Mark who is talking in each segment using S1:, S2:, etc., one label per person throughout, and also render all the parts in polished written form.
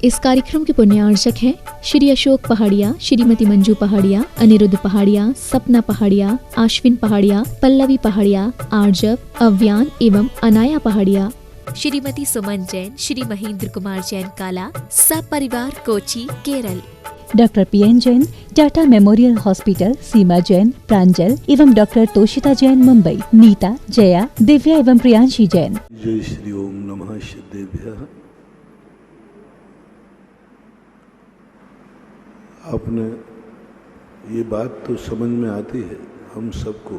S1: इस कार्यक्रम के पुण्यार्चक हैं श्री अशोक पहाड़िया, श्रीमती मंजू पहाड़िया, अनिरुद्ध पहाड़िया, सपना पहाड़िया, आश्विन पहाड़िया, पल्लवी पहाड़िया, आर्जव, अव्यान एवं अनाया पहाड़िया, श्रीमती सुमन जैन, श्री महेंद्र कुमार जैन काला, सब परिवार Kochi, Kerala.
S2: Doctor PN Jain, Tata memorial hospital, Seema Jain, Pranjal एवं डॉक्टर तोषिता जैन, मुंबई। नीता, जया, दिव्या एवं प्रियांशी जैन।
S3: जय श्री ओम नमः शिवेभ्यः। आपने ये बात तो समझ में आती है हम सबको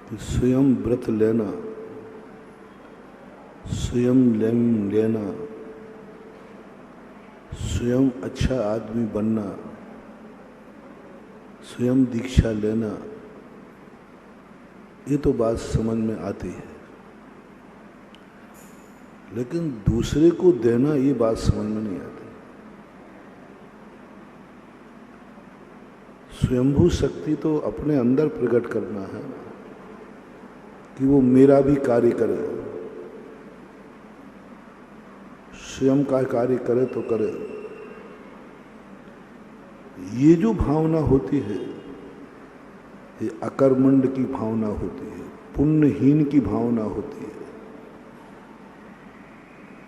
S3: कि स्वयं व्रत लेना, स्वयं लेना, स्वयं अच्छा आदमी बनना, स्वयं दीक्षा लेना, ये तो बात समझ में आती है, लेकिन दूसरे को देना ये बात समझ में नहीं आती। स्वयंभू शक्ति तो अपने अंदर प्रकट करना है कि वो मेरा भी कार्य करे, स्वयं का कार्य करे तो करे। ये जो भावना होती है ये अकर्मण्ड की भावना होती है, पुण्यहीन की भावना होती है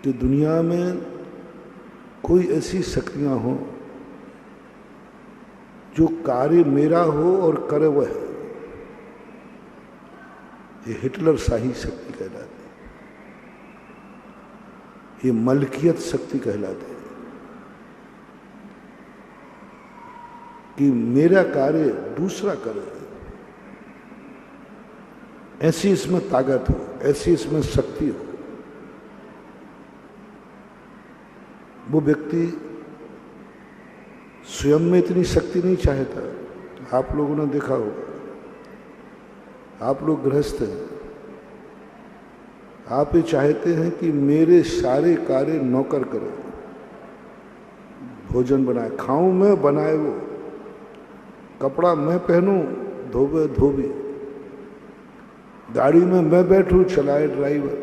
S3: कि दुनिया में कोई ऐसी शक्तियां हो जो कार्य मेरा हो और करे वह है। ये हिटलर शाही शक्ति कहलाती है, ये मलकियत शक्ति कहलाती है कि मेरा कार्य दूसरा करे। ऐसी इसमें ताकत हो, ऐसी इसमें शक्ति हो। वो व्यक्ति स्वयं में इतनी शक्ति नहीं चाहता। आप लोगों ने देखा होगा, आप लोग गृहस्थ हैं, आप ये चाहते हैं कि मेरे सारे कार्य नौकर करे, भोजन बनाए, खाऊं मैं, बनाए वो, कपड़ा मैं पहनूं, धोबे धोबी, गाड़ी में मैं बैठूं, चलाए ड्राइवर,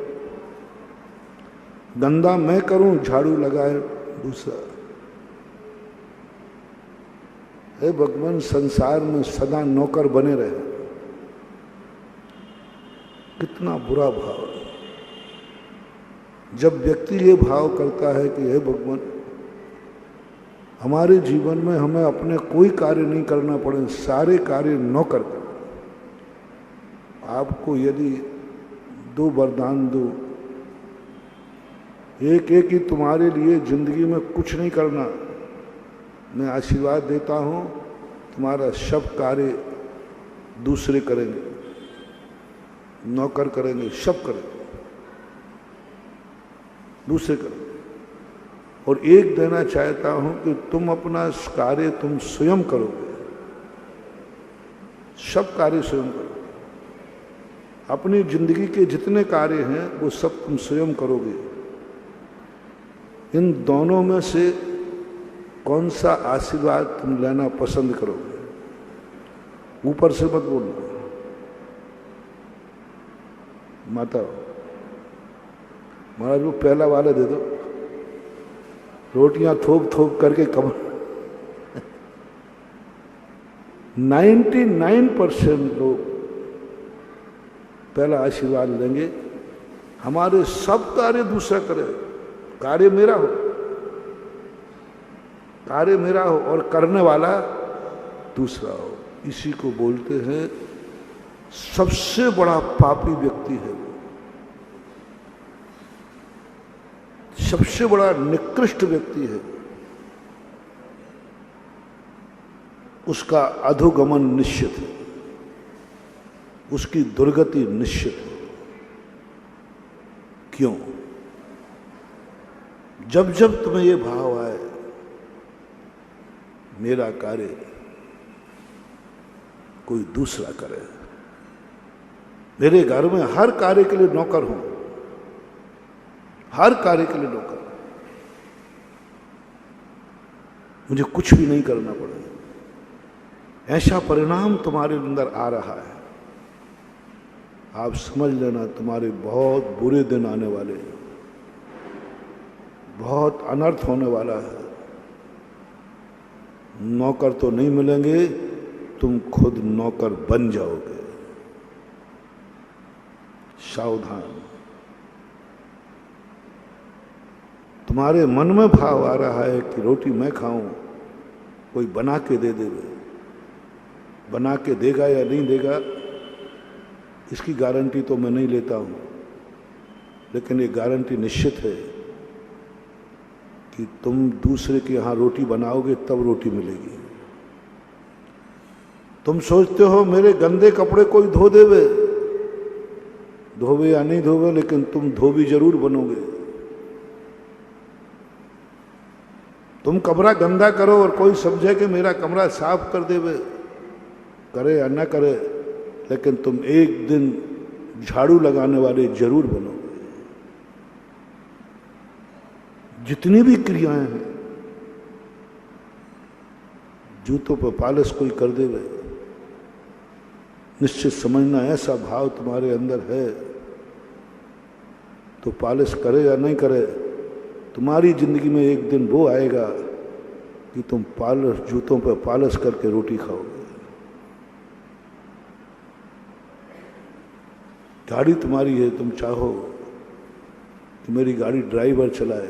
S3: गंदा मैं करूं, झाड़ू लगाए दूसरा। हे भगवान, संसार में सदा नौकर बने रहे, कितना बुरा भाव है। जब व्यक्ति ये भाव करता है कि हे भगवान, हमारे जीवन में हमें अपने कोई कार्य नहीं करना पड़े, सारे कार्य नौकर करें। आपको यदि दो वरदान दो, एक एक ही तुम्हारे लिए जिंदगी में कुछ नहीं करना, मैं आशीर्वाद देता हूं, तुम्हारा सब कार्य दूसरे करेंगे, नौकर करेंगे, सब करेंगे, दूसरे करेंगे। और एक देना चाहता हूं कि तुम अपना कार्य तुम स्वयं करोगे, सब कार्य स्वयं करोगे। अपनी जिंदगी के जितने कार्य हैं वो सब तुम स्वयं करोगे। इन दोनों में से कौन सा आशीर्वाद तुम लेना पसंद करोगे? ऊपर से मत बोलना, माता महाराज वो पहला वाला दे दो, रोटियां थोप थोप करके कमर। 99% लोग पहला आशीर्वाद लेंगे, हमारे सब कार्य दूसरा करे, कार्य मेरा हो, कार्य मेरा हो और करने वाला दूसरा हो। इसी को बोलते हैं सबसे बड़ा पापी व्यक्ति है वो, सबसे बड़ा निकृष्ट व्यक्ति है। उसका अधोगमन निश्चित है, उसकी दुर्गति निश्चित है। क्यों? जब जब तुम्हें ये भाव आए मेरा कार्य कोई दूसरा करे, मेरे घर में हर कार्य के लिए नौकर हूं, हर कार्य के लिए नौकर, मुझे कुछ भी नहीं करना पड़े, ऐसा परिणाम तुम्हारे अंदर आ रहा है, आप समझ लेना तुम्हारे बहुत बुरे दिन आने वाले हैं, बहुत अनर्थ होने वाला है। नौकर तो नहीं मिलेंगे, तुम खुद नौकर बन जाओगे। सावधान। तुम्हारे मन में भाव आ रहा है कि रोटी मैं खाऊं, कोई बना के दे देगा, बना के देगा या नहीं देगा इसकी गारंटी तो मैं नहीं लेता हूं, लेकिन ये गारंटी निश्चित है कि तुम दूसरे के यहां रोटी बनाओगे तब रोटी मिलेगी। तुम सोचते हो मेरे गंदे कपड़े कोई धो देवे, धोवे या नहीं धोवे, लेकिन तुम धोबी जरूर बनोगे। तुम कमरा गंदा करो और कोई समझे कि मेरा कमरा साफ कर देवे, करे या ना करे, लेकिन तुम एक दिन झाड़ू लगाने वाले जरूर बनोगे। जितनी भी क्रियाएं हैं, जूतों पर पालिश कोई कर देवे, निश्चित समझना ऐसा भाव तुम्हारे अंदर है तो पालिश करे या नहीं करे, तुम्हारी जिंदगी में एक दिन वो आएगा कि तुम पालिश, जूतों पर पालिश करके रोटी खाओगे। गाड़ी तुम्हारी है, तुम चाहो कि मेरी गाड़ी ड्राइवर चलाए,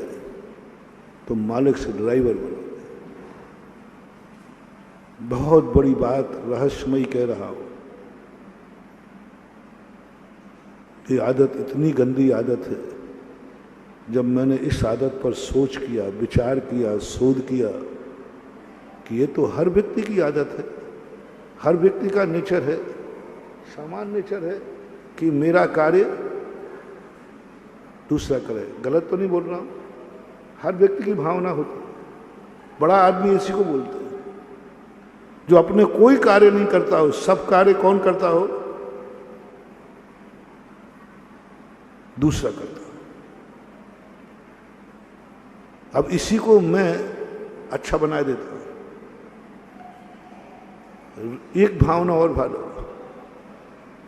S3: तुम मालिक से ड्राइवर बनोगे। बहुत बड़ी बात रहस्यमयी कह रहा हूं। ये आदत इतनी गंदी आदत है, जब मैंने इस आदत पर सोच किया, विचार किया, शोध किया कि ये तो हर व्यक्ति की आदत है, हर व्यक्ति का नेचर है, सामान्य नेचर है कि मेरा कार्य दूसरा करे। गलत तो नहीं बोल रहा हूं, हर व्यक्ति की भावना होती है। बड़ा आदमी इसी को बोलते हैं, जो अपने कोई कार्य नहीं करता हो, सब कार्य कौन करता हो? दूसरा करता हो। अब इसी को मैं अच्छा बना देता हूं। एक भावना और भालो,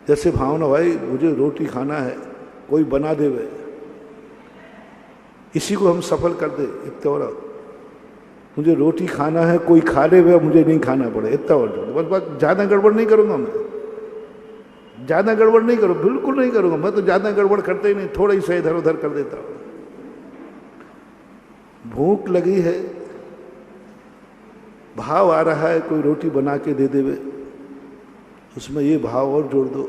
S3: जैसे भावना भाई मुझे रोटी खाना है, कोई बना देवे, इसी को हम सफल कर दे। इतना और मुझे रोटी खाना है, कोई खा ले वे, मुझे नहीं खाना पड़े, इतना और बस ज़्यादा गड़बड़ नहीं करूँगा मैं, ज़्यादा गड़बड़ नहीं करूँ, बिल्कुल नहीं करूँगा। मैं तो ज़्यादा गड़बड़ करते ही नहीं, थोड़ा ही सा इधर उधर कर देता हूँ। भूख लगी है, भाव आ रहा है कोई रोटी बना के दे देवे, उसमें ये भाव और जोड़ दो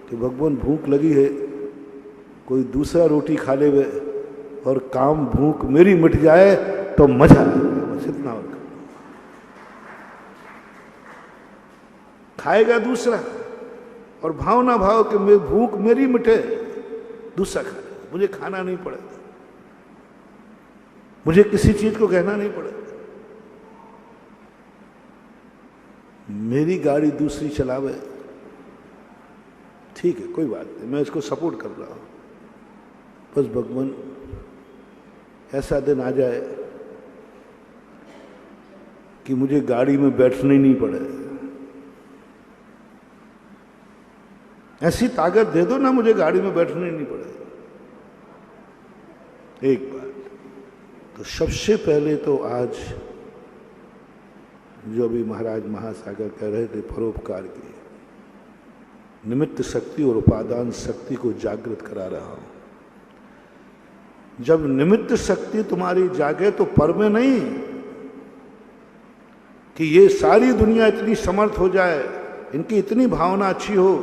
S3: कि भगवान भूख लगी है, कोई दूसरा रोटी खा ले वे और काम भूख मेरी मिट जाए तो मजा आएगा। बस इतना और खाएगा दूसरा, और भावना भाव कि मैं भूख मेरी मिटे, दूसरा खा ले, मुझे खाना नहीं पड़ेगा, मुझे किसी चीज को कहना नहीं पड़ेगा। मेरी गाड़ी दूसरी चलावे, ठीक है, कोई बात नहीं, मैं इसको सपोर्ट कर रहा हूं। बस भगवान ऐसा दिन आ जाए कि मुझे गाड़ी में बैठना ही नहीं पड़े, ऐसी ताकत दे दो ना, मुझे गाड़ी में बैठना ही नहीं पड़े। एक बात तो सबसे पहले तो आज जो भी महाराज महासागर कह रहे थे परोपकार की, निमित्त शक्ति और उपादान शक्ति को जागृत करा रहा हूं। जब निमित्त शक्ति तुम्हारी जागे तो पर में नहीं कि ये सारी दुनिया इतनी समर्थ हो जाए, इनकी इतनी भावना अच्छी हो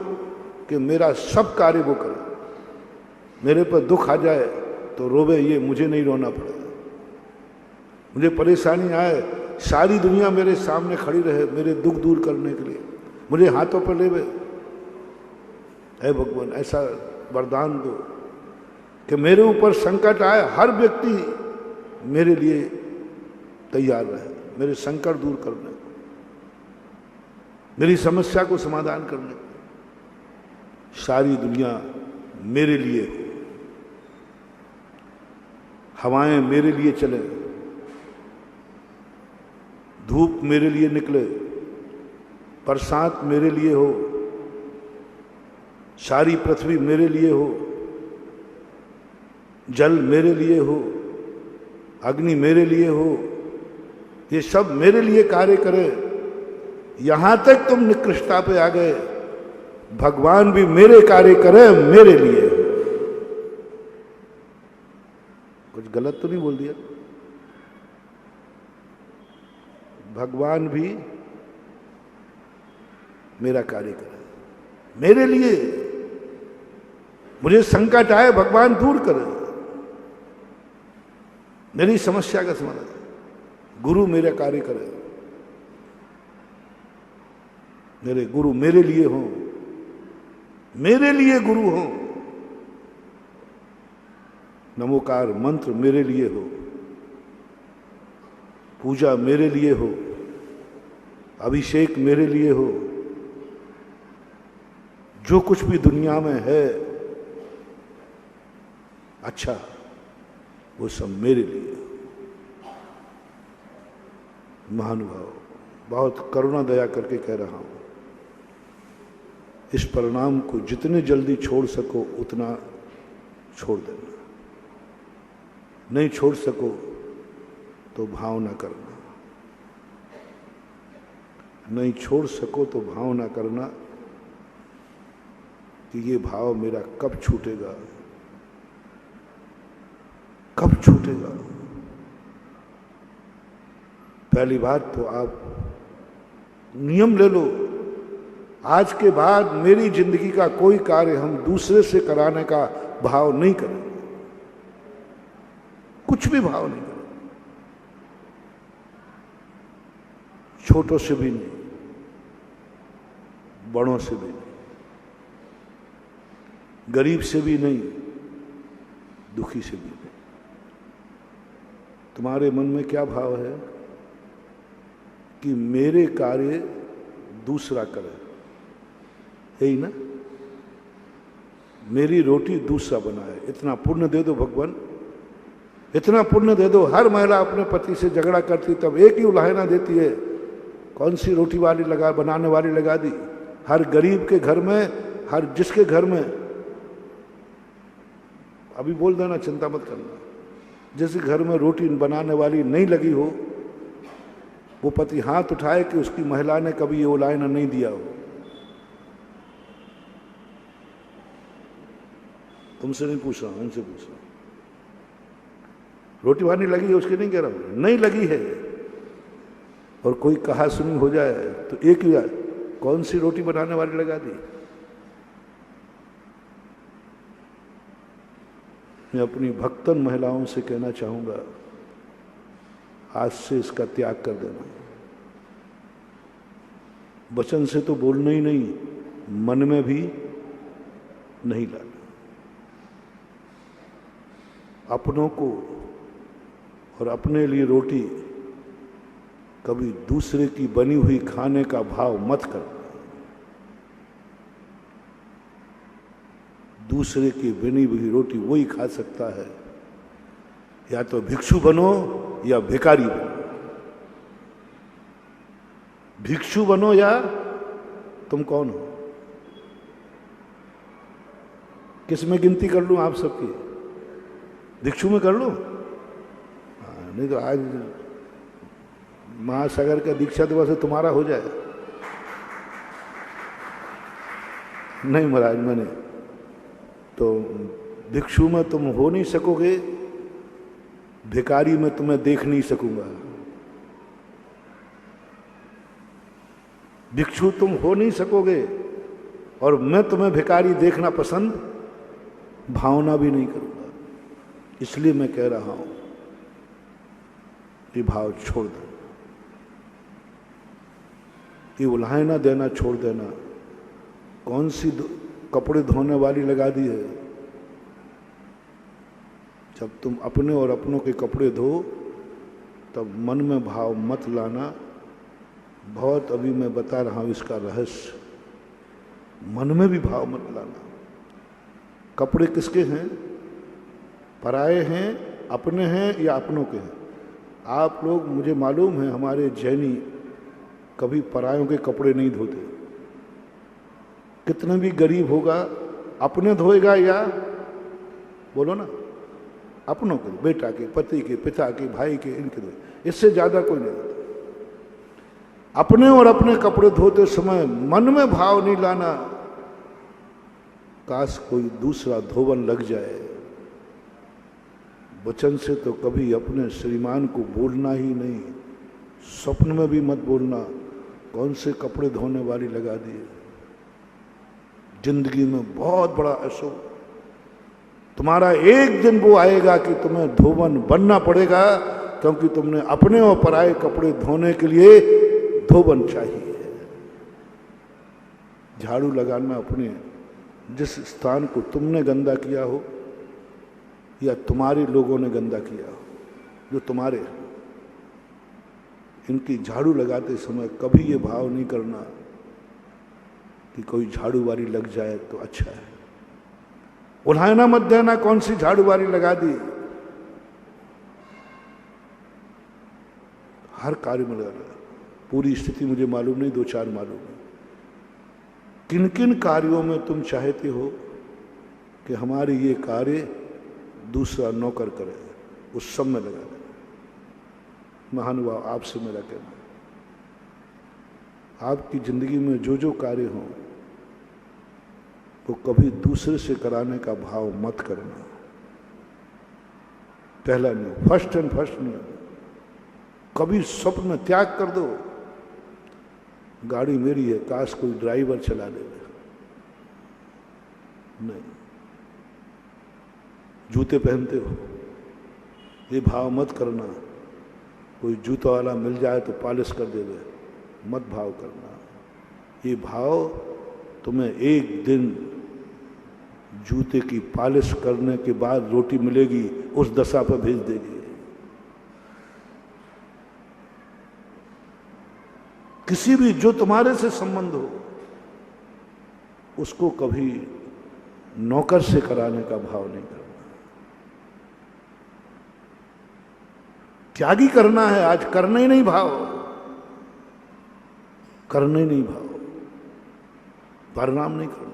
S3: कि मेरा सब कार्य वो करे, मेरे पर दुख आ जाए तो रोवे ये, मुझे नहीं रोना पड़े, मुझे परेशानी आए सारी दुनिया मेरे सामने खड़ी रहे मेरे दुख दूर करने के लिए, मुझे हाथों पर लेवे। हे भगवान ऐसा वरदान दो कि मेरे ऊपर संकट आए, हर व्यक्ति मेरे लिए तैयार रहे, मेरे संकट दूर करने को, मेरी समस्या को समाधान करने को। सारी दुनिया मेरे लिए हो, हवाएं मेरे लिए चले, धूप मेरे लिए निकले, बरसात मेरे लिए हो, सारी पृथ्वी मेरे लिए हो, जल मेरे लिए हो, अग्नि मेरे लिए हो, ये सब मेरे लिए कार्य करे। यहां तक तुम निकृष्टता पे आ गए, भगवान भी मेरे कार्य करे, मेरे लिए। कुछ गलत तो नहीं बोल दिया? भगवान भी मेरा कार्य करे, मेरे लिए। मुझे संकट आए, भगवान दूर करे, मेरी समस्या का समाधान। गुरु मेरा कार्य करे, मेरे गुरु मेरे लिए हो, मेरे लिए गुरु हो। नमोकार मंत्र मेरे लिए हो, पूजा मेरे लिए हो, अभिषेक मेरे लिए हो। जो कुछ भी दुनिया में है अच्छा, वो सब मेरे लिए। महानुभाव, बहुत करुणा दया करके कह रहा हूं, इस परिणाम को जितने जल्दी छोड़ सको उतना छोड़ देना। नहीं छोड़ सको तो भावना करना, नहीं छोड़ सको तो भावना करना कि ये भाव मेरा कब छूटेगा, कब छूटेगा। पहली बात तो आप नियम ले लो, आज के बाद मेरी जिंदगी का कोई कार्य हम दूसरे से कराने का भाव नहीं करेंगे, कुछ भी भाव नहीं करेंगे, छोटों से भी नहीं, बड़ों से भी नहीं, गरीब से भी नहीं, दुखी से भी नहीं। तुम्हारे मन में क्या भाव है कि मेरे कार्य दूसरा करे, यही ना? मेरी रोटी दूसरा बनाए, इतना पुण्य दे दो भगवान, इतना पुण्य दे दो। हर महिला अपने पति से झगड़ा करती तब एक ही उलाहना देती है, कौन सी रोटी वाली लगा, बनाने वाली लगा दी। हर गरीब के घर में, हर जिसके घर में, अभी बोल देना, चिंता मत करना, जिस घर में रोटी बनाने वाली नहीं लगी हो, वो पति हाथ उठाए कि उसकी महिला ने कभी ये उलाहना नहीं दिया हो। तुमसे नहीं पूछ रहा हूं, उनसे पूछ रहा हूं। रोटी वानी लगी है उसकी नहीं कह रहा हूं, नहीं लगी है और कोई कहा सुनी हो जाए तो एक ही कौन सी रोटी बनाने वाली लगा दी। मैं अपनी भक्तन महिलाओं से कहना चाहूंगा, आज से इसका त्याग कर देना। वचन से तो बोलना ही नहीं, मन में भी नहीं लाना। अपनों को और अपने लिए रोटी कभी दूसरे की बनी हुई खाने का भाव मत करना। दूसरे की बनी हुई रोटी वही खा सकता है, या तो भिक्षु बनो या भिखारी बनो। भिक्षु बनो या तुम कौन हो? किस में गिनती कर लूं आप सबकी? भिक्षु में कर लूं? नहीं तो आज महासागर का दीक्षा दिवस है, तुम्हारा हो जाए। नहीं महाराज, मैंने तो भिक्षु में तुम हो नहीं सकोगे, भिखारी में तुम्हें देख नहीं सकूंगा। भिक्षु तुम हो नहीं सकोगे और मैं तुम्हें भिखारी देखना पसंद भावना भी नहीं करूंगा। इसलिए मैं कह रहा हूं कि भाव छोड़ दो, ये उलाहना देना छोड़ देना। कौन सी कपड़े धोने वाली लगा दी है? जब तुम अपने और अपनों के कपड़े धो तब मन में भाव मत लाना। बहुत अभी मैं बता रहा हूं इसका रहस्य, मन में भी भाव मत लाना। कपड़े किसके हैं? पराए हैं, अपने हैं या अपनों के हैं? आप लोग, मुझे मालूम है, हमारे जैनी कभी परायों के कपड़े नहीं धोते। कितना भी गरीब होगा अपने धोएगा या बोलो ना, अपनों के, बेटा के, पति के, पिता के, भाई के, इनके दो, इससे ज्यादा कोई नहीं होता। अपने और अपने कपड़े धोते समय मन में भाव नहीं लाना काश कोई दूसरा धोवन लग जाए। वचन से तो कभी अपने श्रीमान को बोलना ही नहीं, स्वप्न में भी मत बोलना कौन से कपड़े धोने वाली लगा दिए। जिंदगी में बहुत बड़ा अशुभ, तुम्हारा एक दिन वो आएगा कि तुम्हें धोवन बनना पड़ेगा, क्योंकि तुमने अपने और पराये कपड़े धोने के लिए धोवन चाहिए। झाड़ू लगाना अपने जिस स्थान को तुमने गंदा किया हो या तुम्हारे लोगों ने गंदा किया हो, जो तुम्हारे, इनकी झाड़ू लगाते समय कभी ये भाव नहीं करना कि कोई झाड़ू वाली लग जाए तो अच्छा है। उल्हाना मत देना कौन सी झाड़ू वाली लगा दी, हर कार्य में लगाना। पूरी स्थिति मुझे मालूम नहीं, 2-4 मालूम है। किन किन कार्यों में तुम चाहते हो कि हमारे ये कार्य दूसरा नौकर करे, उस सब में लगा देना। महानुभाव, आपसे मेरा कहना, आपकी जिंदगी में जो जो कार्य हो वो कभी दूसरे से कराने का भाव मत करना। पहला नियम, फर्स्ट एंड फर्स्ट नियम, कभी स्वप्न त्याग कर दो। गाड़ी मेरी है, काश कोई ड्राइवर चला ले, नहीं। जूते पहनते हो, ये भाव मत करना कोई जूता वाला मिल जाए तो पॉलिश कर देवे, मत भाव करना। ये भाव तुम्हें एक दिन जूते की पॉलिश करने के बाद रोटी मिलेगी उस दशा पर भेज देगी। किसी भी जो तुम्हारे से संबंध हो उसको कभी नौकर से कराने का भाव नहीं करना। त्यागी करना है, आज करना ही नहीं भाव, करना ही नहीं भाव, परिणाम नहीं करना।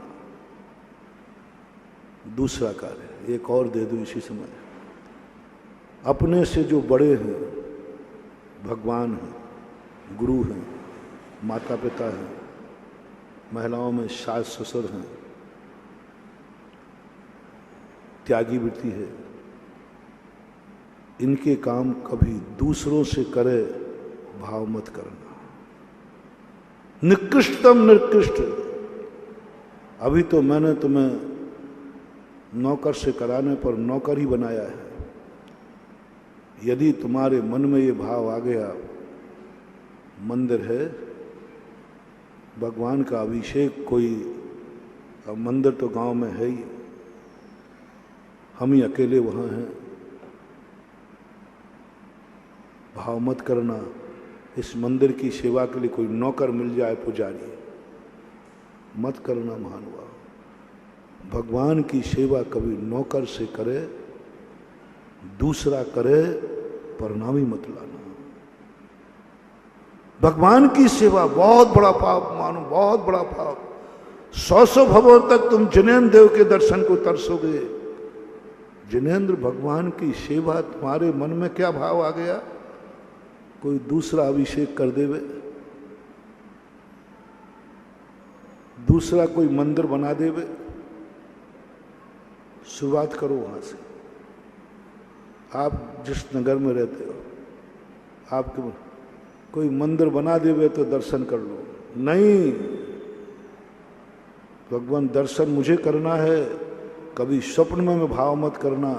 S3: दूसरा कार्य एक और दे दूं इसी समय, अपने से जो बड़े हैं, भगवान हैं, गुरु हैं, माता पिता हैं, महिलाओं में सास ससुर हैं, त्यागी वृत्ति है, इनके काम कभी दूसरों से करे भाव मत करना। निकृष्टतम निकृष्ट, अभी तो मैंने तुम्हें नौकर से कराने पर नौकर ही बनाया है। यदि तुम्हारे मन में ये भाव आ गया, मंदिर है, भगवान का अभिषेक कोई, अब मंदिर तो गांव में है ही, हम ही अकेले वहाँ हैं, भाव मत करना इस मंदिर की सेवा के लिए कोई नौकर मिल जाए, पुजारी, मत करना। महानुभाव, भगवान की सेवा कभी नौकर से करे, दूसरा करे, परिणामी मत लाना। भगवान की सेवा बहुत बड़ा पाप मानो, बहुत बड़ा पाप। 100 भवों तक तुम जिनेन्द्र देव के दर्शन को तरसोगे। जिनेन्द्र भगवान की सेवा, तुम्हारे मन में क्या भाव आ गया? कोई दूसरा अभिषेक कर देवे, दूसरा कोई मंदिर बना देवे, शुरुआत करो वहां से। आप जिस नगर में रहते हो, आपके कोई मंदिर बना देवे तो दर्शन कर लो। नहीं, भगवान दर्शन मुझे करना है, कभी स्वप्न में भाव मत करना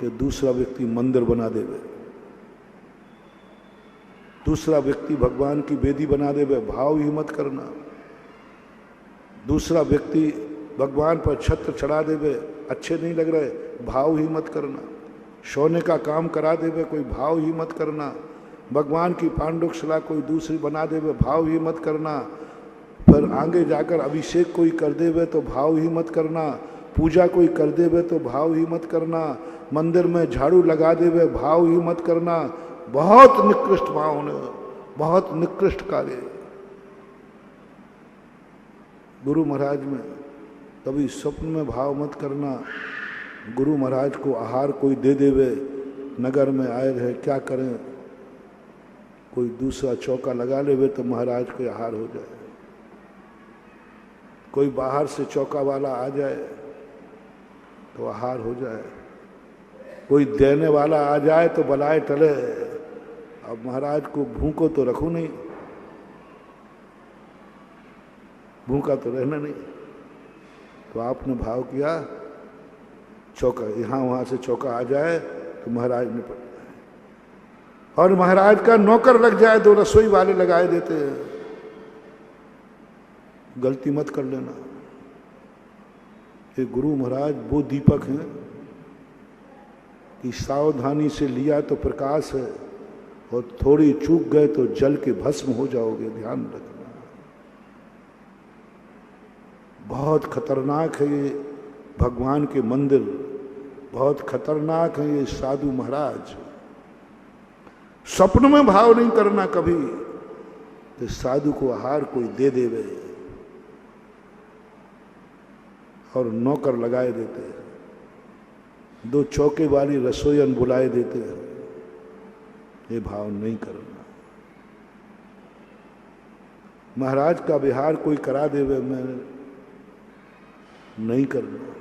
S3: कि दूसरा व्यक्ति मंदिर बना देवे, दूसरा व्यक्ति भगवान की वेदी बना देवे, भाव ही मत करना। दूसरा व्यक्ति भगवान पर छत्र चढ़ा देवे, अच्छे नहीं लग रहे, भाव ही मत करना। सोने का काम करा देवे, कोई भाव ही मत करना। भगवान की पांडुकशिला कोई दूसरी बना देवे, भाव ही मत करना। फिर आगे जाकर अभिषेक कोई कर देवे तो भाव ही मत करना। पूजा कोई कर देवे तो भाव ही मत करना। मंदिर में झाड़ू लगा देवे, भाव ही मत करना। बहुत निकृष्ट भाव होने, बहुत निकृष्ट कार्य। गुरु महाराज में कभी स्वप्न में भाव मत करना गुरु महाराज को आहार कोई दे देवे, नगर में आए रहे, क्या करें, कोई दूसरा चौका लगा लेवे तो महाराज को आहार हो जाए। कोई बाहर से चौका वाला आ जाए तो आहार हो जाए, कोई देने वाला आ जाए तो बलाए टले। अब महाराज को भूखो तो रखूं नहीं, भूखा तो रहना नहीं। तो आपने भाव किया चौका, यहां वहां से चौका आ जाए तो महाराज ने पड़ जाए, और महाराज का नौकर लग जाए, 2 रसोई वाले लगाए देते हैं। गलती मत कर लेना। ये गुरु महाराज वो दीपक हैं कि सावधानी से लिया तो प्रकाश है, और थोड़ी चूक गए तो जल के भस्म हो जाओगे, ध्यान रखना। बहुत खतरनाक है ये भगवान के मंदिर, बहुत खतरनाक है ये साधु महाराज। स्वप्न में भाव नहीं करना कभी कि साधु को आहार कोई दे देवे, और नौकर लगाए देते हैं, 2 चौके वाली रसोईयन बुलाए देते हैं। ये भाव नहीं करना। महाराज का विहार कोई करा देवे, मैं नहीं करना,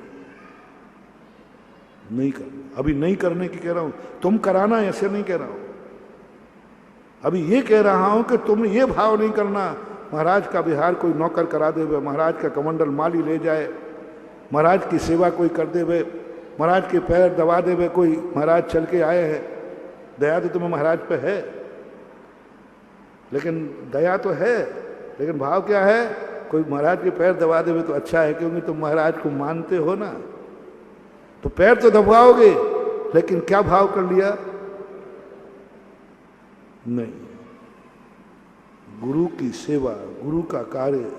S3: नहीं करना। अभी नहीं करने की कह रहा हूं, तुम कराना, ऐसे नहीं कह रहा हूं। अभी ये कह रहा हूं कि तुम ये भाव नहीं करना महाराज का विहार कोई नौकर करा देवे, महाराज का कमंडल माली ले जाए, महाराज की सेवा कोई कर देवे, महाराज के पैर दबा देवे कोई, महाराज चल के आए हैं। दया तो तुम्हें महाराज पे है, लेकिन दया तो है, लेकिन भाव क्या है, कोई महाराज के पैर दबा देवे तो अच्छा है, क्योंकि तुम महाराज को मानते हो ना, तो पैर तो दबाओगे, लेकिन क्या भाव कर लिया? नहीं। गुरु की सेवा, गुरु का कार्य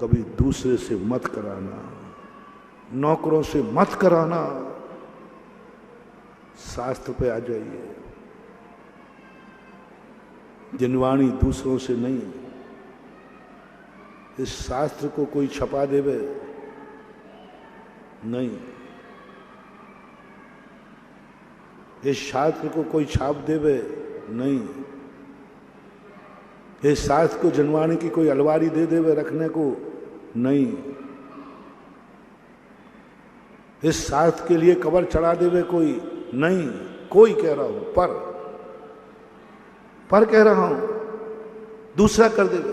S3: कभी दूसरे से मत कराना, नौकरों से मत कराना। शास्त्र पे आ जाइए, जिनवाणी दूसरों से नहीं। इस शास्त्र को कोई छपा देवे नहीं, इस शास्त्र को कोई छाप देवे नहीं, इस शास्त्र को जनवाणी की कोई अलमारी दे देवे रखने को नहीं, इस शास्त्र के लिए कवर चढ़ा देवे कोई नहीं। कोई कह रहा हूं, पर कह रहा हूं, दूसरा कर देवे,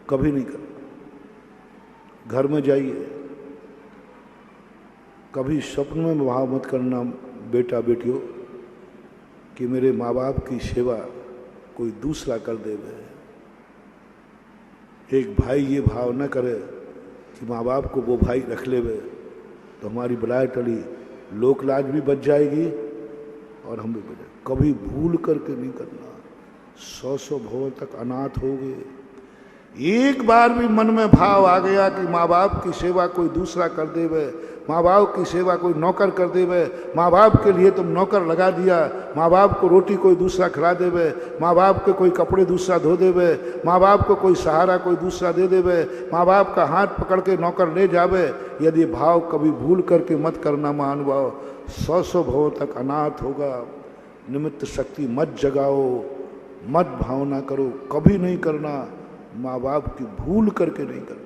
S3: कभी नहीं करना। घर में जाइए, कभी स्वप्न में भाव मत करना बेटा बेटियों कि मेरे माँ बाप की सेवा कोई दूसरा कर देवे। एक भाई ये भाव न करे कि माँ बाप को वो भाई रख लेवे तो हमारी बलाय टली, लोक लाज भी बच जाएगी और हम भी बच जाएंगे। कभी भूल करके नहीं करना। 100 भवन तक अनाथ हो गए। एक बार भी मन में भाव आ गया कि माँ बाप की सेवा कोई दूसरा कर देवे, माँ बाप की सेवा कोई नौकर कर देवे, माँ बाप के लिए तुम नौकर लगा दिया, माँ बाप को रोटी कोई दूसरा खिला देवे, माँ बाप के कोई कपड़े दूसरा धो देवे, माँ बाप को कोई सहारा कोई दूसरा दे देवे, माँ बाप का हाथ पकड़ के नौकर ले जावे, यदि भाव कभी भूल करके मत करना महानुभाव। 100 भव तक अनाथ होगा। निमित्त शक्ति मत जगाओ, मत भावना करो, कभी नहीं करना। माँ बाप की भूल करके नहीं करना।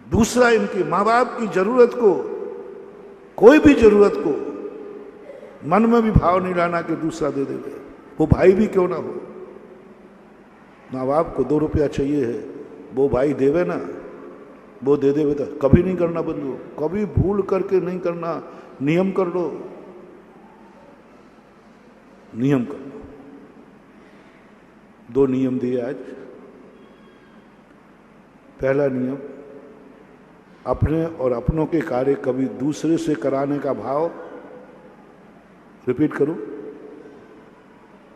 S3: दूसरा, इनकी माँ बाप की जरूरत को, कोई भी जरूरत को मन में भी भाव नहीं लाना कि दूसरा दे देवे, वो भाई भी क्यों ना हो। माँ बाप को 2 रुपया चाहिए है, वो भाई देवे ना, वो दे देवे तो कभी नहीं करना बंधु, कभी भूल करके नहीं करना। नियम कर लो, नियम कर लो। 2 नियम दिए आज। पहला नियम, अपने और अपनों के कार्य कभी दूसरे से कराने का भाव, रिपीट करूं,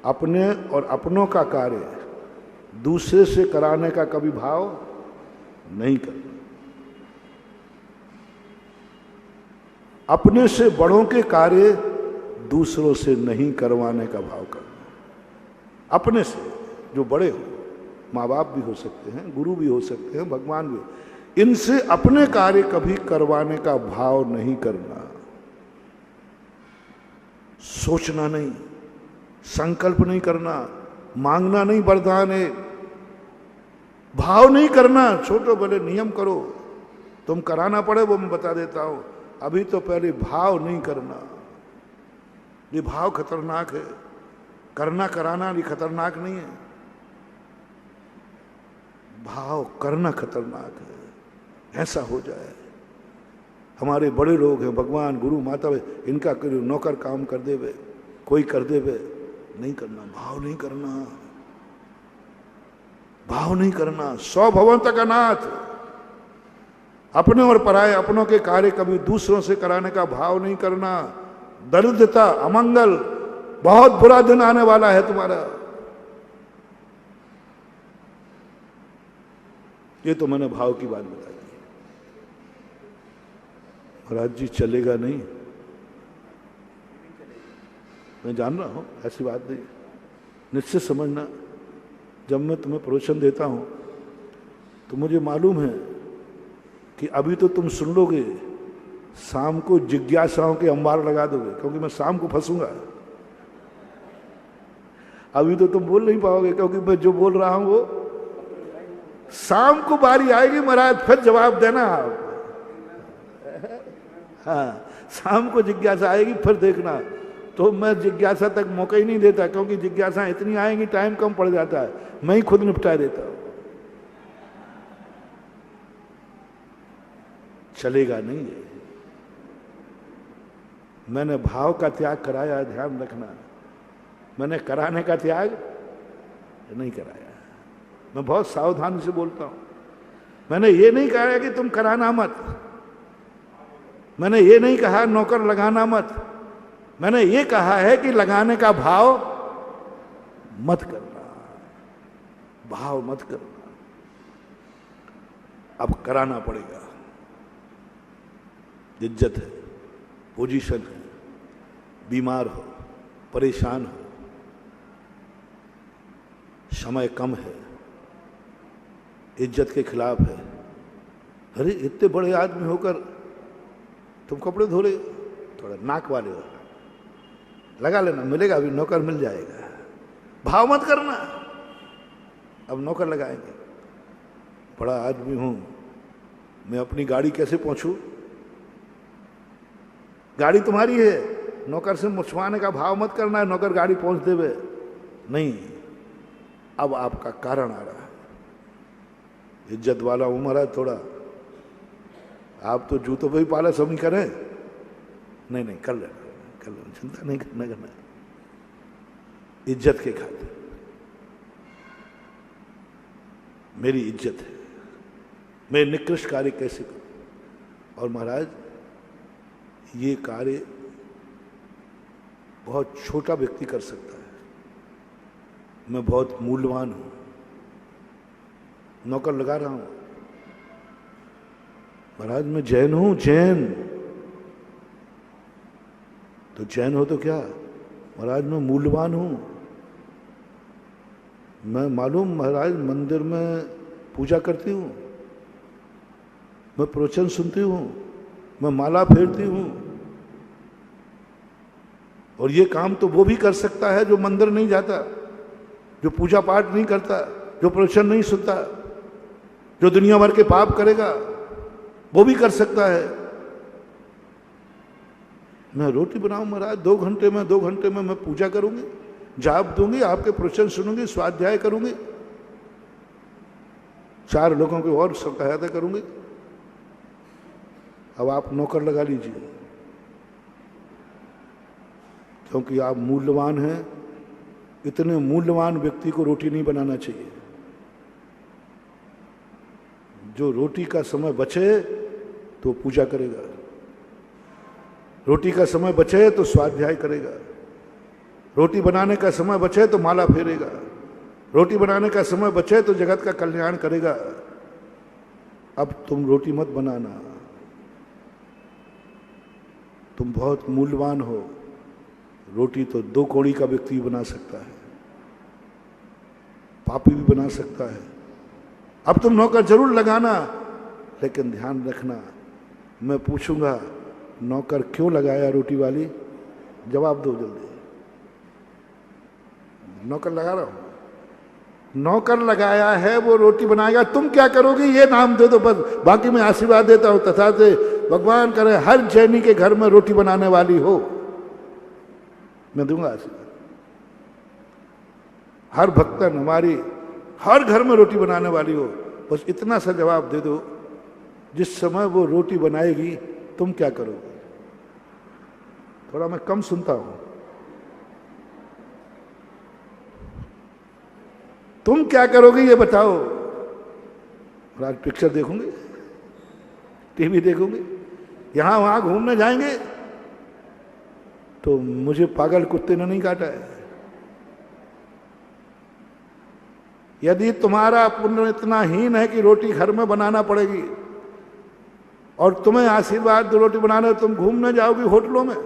S3: अपने और अपनों का कार्य दूसरे से कराने का कभी भाव नहीं करना। अपने से बड़ों के कार्य दूसरों से नहीं करवाने का भाव करना। अपने से जो बड़े हो, माँ बाप भी हो सकते हैं, गुरु भी हो सकते हैं, भगवान भी, इनसे अपने कार्य कभी करवाने का भाव नहीं करना, सोचना नहीं, संकल्प नहीं करना, मांगना नहीं वरदान है, भाव नहीं करना। छोटो बड़े नियम करो, तुम कराना पड़े वो मैं बता देता हूं, अभी तो पहले भाव नहीं करना। ये भाव खतरनाक है, करना कराना ये खतरनाक नहीं है, भाव करना खतरनाक है। ऐसा हो जाए, हमारे बड़े लोग हैं, भगवान गुरु माता, इनका कोई नौकर काम कर देवे, कोई कर देवे, नहीं करना, भाव नहीं करना, भाव नहीं करना। 100 भवंत का नाथ, अपने और पराये अपनों के कार्य कभी दूसरों से कराने का भाव नहीं करना। दरिद्रता, अमंगल, बहुत बुरा दिन आने वाला है तुम्हारा। ये तो मैंने भाव की बात बता दी। महाराज जी चलेगा नहीं, मैं जान रहा हूं, ऐसी बात नहीं, निश्चित समझना। जब मैं तुम्हें प्रवचन देता हूं तो मुझे मालूम है कि अभी तो तुम सुन लोगे, शाम को जिज्ञासाओं के अंबार लगा दोगे, क्योंकि मैं शाम को फंसूंगा। अभी तो तुम बोल नहीं पाओगे, क्योंकि मैं जो बोल रहा हूं वो शाम को बारी आएगी महाराज, फिर जवाब देना आप। हाँ, शाम को जिज्ञासा आएगी, फिर देखना। तो मैं जिज्ञासा तक मौका ही नहीं देता, क्योंकि जिज्ञासा इतनी आएंगी टाइम कम पड़ जाता है, मैं ही खुद निपटा देता हूं। चलेगा नहीं है। मैंने भाव का त्याग कराया, ध्यान रखना, मैंने कराने का त्याग नहीं कराया। मैं बहुत सावधानी से बोलता हूं। मैंने ये नहीं कहा कि तुम कराना मत, मैंने ये नहीं कहा नौकर लगाना मत, मैंने ये कहा है कि लगाने का भाव मत करना, भाव मत करना। अब कराना पड़ेगा, इज्जत है, पोजीशन है, बीमार हो, परेशान हो, समय कम है, इज्जत के खिलाफ है। अरे इतने बड़े आदमी होकर तुम कपड़े धो रहे, थोड़ा नाक वाले हो, लगा लेना, मिलेगा, अभी नौकर मिल जाएगा। भाव मत करना, अब नौकर लगाएंगे। बड़ा आदमी हूं मैं, अपनी गाड़ी कैसे पहुंचूं? गाड़ी तुम्हारी है, नौकर से मुछवाने का भाव मत करना है, नौकर गाड़ी पहुंच देवे नहीं। अब आपका कारण आ रहा है, इज्जत वाला हूं महाराज, थोड़ा आप तो जूतों पे ही पाला सब नहीं करें। नहीं नहीं, कर लेना, कर लेना, चिंता नहीं करना। इज्जत के खातिर, मेरी इज्जत है, मैं निकृष्ट कार्य कैसे करूं? और महाराज ये कार्य बहुत छोटा व्यक्ति कर सकता है, मैं बहुत मूल्यवान हूं, नौकर लगा रहा हूं। महाराज मैं जैन हूं, जैन। तो जैन हो तो क्या महाराज, मैं मूल्यवान हूं। मैं मालूम महाराज मंदिर में पूजा करती हूं, मैं प्रवचन सुनती हूं, मैं माला फेरती हूं। और ये काम तो वो भी कर सकता है जो मंदिर नहीं जाता, जो पूजा पाठ नहीं करता, जो प्रवचन नहीं सुनता, जो दुनिया भर के पाप करेगा, वो भी कर सकता है। मैं रोटी बनाऊं महाराज, 2 घंटे में मैं पूजा करूंगी, जाप दूंगी, आपके प्रवचन सुनूंगी, स्वाध्याय करूंगी, 4 लोगों की और सहायता करूंगी। अब आप नौकर लगा लीजिए, क्योंकि आप मूल्यवान हैं। इतने मूल्यवान व्यक्ति को रोटी नहीं बनाना चाहिए। जो रोटी का समय बचे तो पूजा करेगा, रोटी का समय बचे तो स्वाध्याय करेगा, रोटी बनाने का समय बचे तो माला फेरेगा, रोटी बनाने का समय बचे तो जगत का कल्याण करेगा। अब तुम रोटी मत बनाना, तुम बहुत मूल्यवान हो। रोटी तो 2 कौड़ी का व्यक्ति बना सकता है, पापी भी बना सकता है। अब तुम नौकर जरूर लगाना, लेकिन ध्यान रखना, मैं पूछूंगा नौकर क्यों लगाया रोटी वाली, जवाब दो जल्दी। नौकर लगा रहा हूं, नौकर लगाया है, वो रोटी बनाएगा, तुम क्या करोगे ये नाम दे दो बस, बाकी मैं आशीर्वाद देता हूं। तथा से भगवान करे हर जैनी के घर में रोटी बनाने वाली हो, मैं दूंगा आशीर्वाद। हर भक्तन हमारी हर घर में रोटी बनाने वाली हो, बस इतना सा जवाब दे दो, जिस समय वो रोटी बनाएगी तुम क्या करोगे। थोड़ा मैं कम सुनता हूं, तुम क्या करोगे ये बताओ। आज पिक्चर देखोगे, टीवी देखोगे, यहां वहां घूमने जाएंगे, तो मुझे पागल कुत्ते ने नहीं काटा है। यदि तुम्हारा पुण्य इतना हीन है कि रोटी घर में बनाना पड़ेगी और तुम्हें आशीर्वाद दो रोटी बनाने, तुम घूमने जाओगी होटलों में,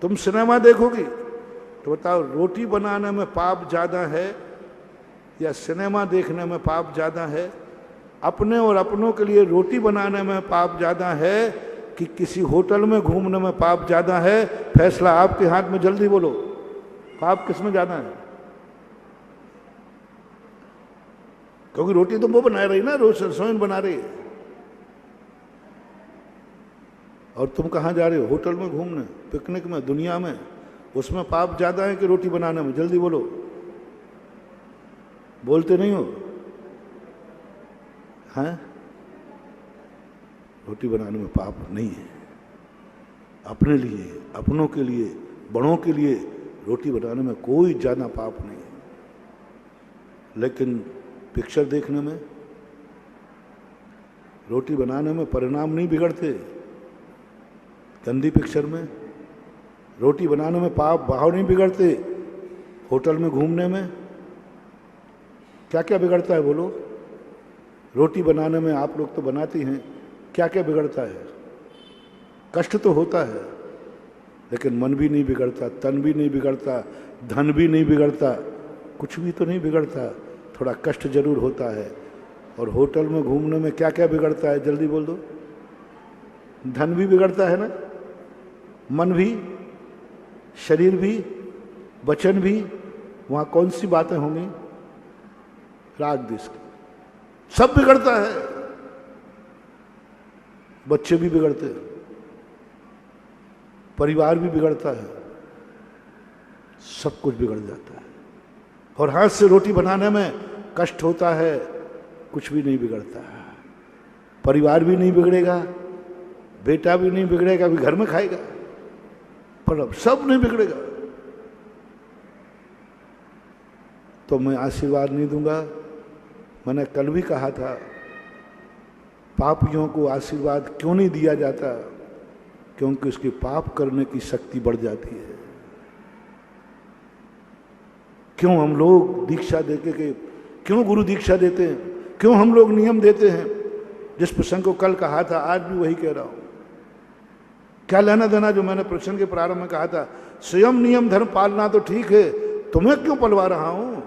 S3: तुम सिनेमा देखोगी, तो बताओ रोटी बनाने में पाप ज्यादा है या सिनेमा देखने में पाप ज्यादा है? अपने और अपनों के लिए रोटी बनाने में पाप ज्यादा है कि किसी होटल में घूमने में पाप ज्यादा है? फैसला आपके हाथ में, जल्दी बोलो, पाप किस में ज्यादा है? क्योंकि रोटी तो वो बना रही ना, रोज रसोई बना रही है, और तुम कहाँ जा रहे हो? होटल में घूमने, पिकनिक में, दुनिया में, उसमें पाप ज्यादा है कि रोटी बनाने में? जल्दी बोलो, बोलते नहीं हो? हैं? रोटी बनाने में पाप नहीं है। अपने लिए, अपनों के लिए, बड़ों के लिए रोटी बनाने में कोई ज्यादा पाप नहीं है। लेकिन पिक्चर देखने में, रोटी बनाने में परिणाम नहीं बिगड़ते। गंदी पिक्चर में रोटी बनाने में पाप भाव नहीं बिगड़ते। होटल में घूमने में क्या क्या बिगड़ता है बोलो? रोटी बनाने में आप लोग तो बनाती हैं, क्या क्या बिगड़ता है? कष्ट तो होता है, लेकिन मन भी नहीं बिगड़ता, तन भी नहीं बिगड़ता, धन भी नहीं बिगड़ता, कुछ भी तो नहीं बिगड़ता। थोड़ा कष्ट जरूर होता है। और होटल में घूमने में क्या क्या बिगड़ता है? जल्दी बोल दो। धन भी बिगड़ता है ना, मन भी, शरीर भी, वचन भी। वहां कौन सी बातें होंगी? राग द्वेष की, सब बिगड़ता है। बच्चे भी बिगड़ते हैं, परिवार भी बिगड़ता है, सब कुछ बिगड़ जाता है। और हाथ से रोटी बनाने में कष्ट होता है, कुछ भी नहीं बिगड़ता है। परिवार भी नहीं बिगड़ेगा, बेटा भी नहीं बिगड़ेगा, अभी घर में खाएगा, पर अब सब नहीं बिगड़ेगा। तो मैं आशीर्वाद नहीं दूंगा। मैंने कल भी कहा था, पापियों को आशीर्वाद क्यों नहीं दिया जाता? क्योंकि उसके पाप करने की शक्ति बढ़ जाती है। क्यों हम लोग दीक्षा देके के, क्यों गुरु दीक्षा देते हैं, क्यों हम लोग नियम देते हैं? जिस प्रसंग को कल कहा था, आज भी वही कह रहा हूं। क्या लेना देना जो मैंने प्रसंग के प्रारंभ में कहा था, स्वयं नियम धर्म पालना तो ठीक है, तुम्हें क्यों पलवा रहा हूं?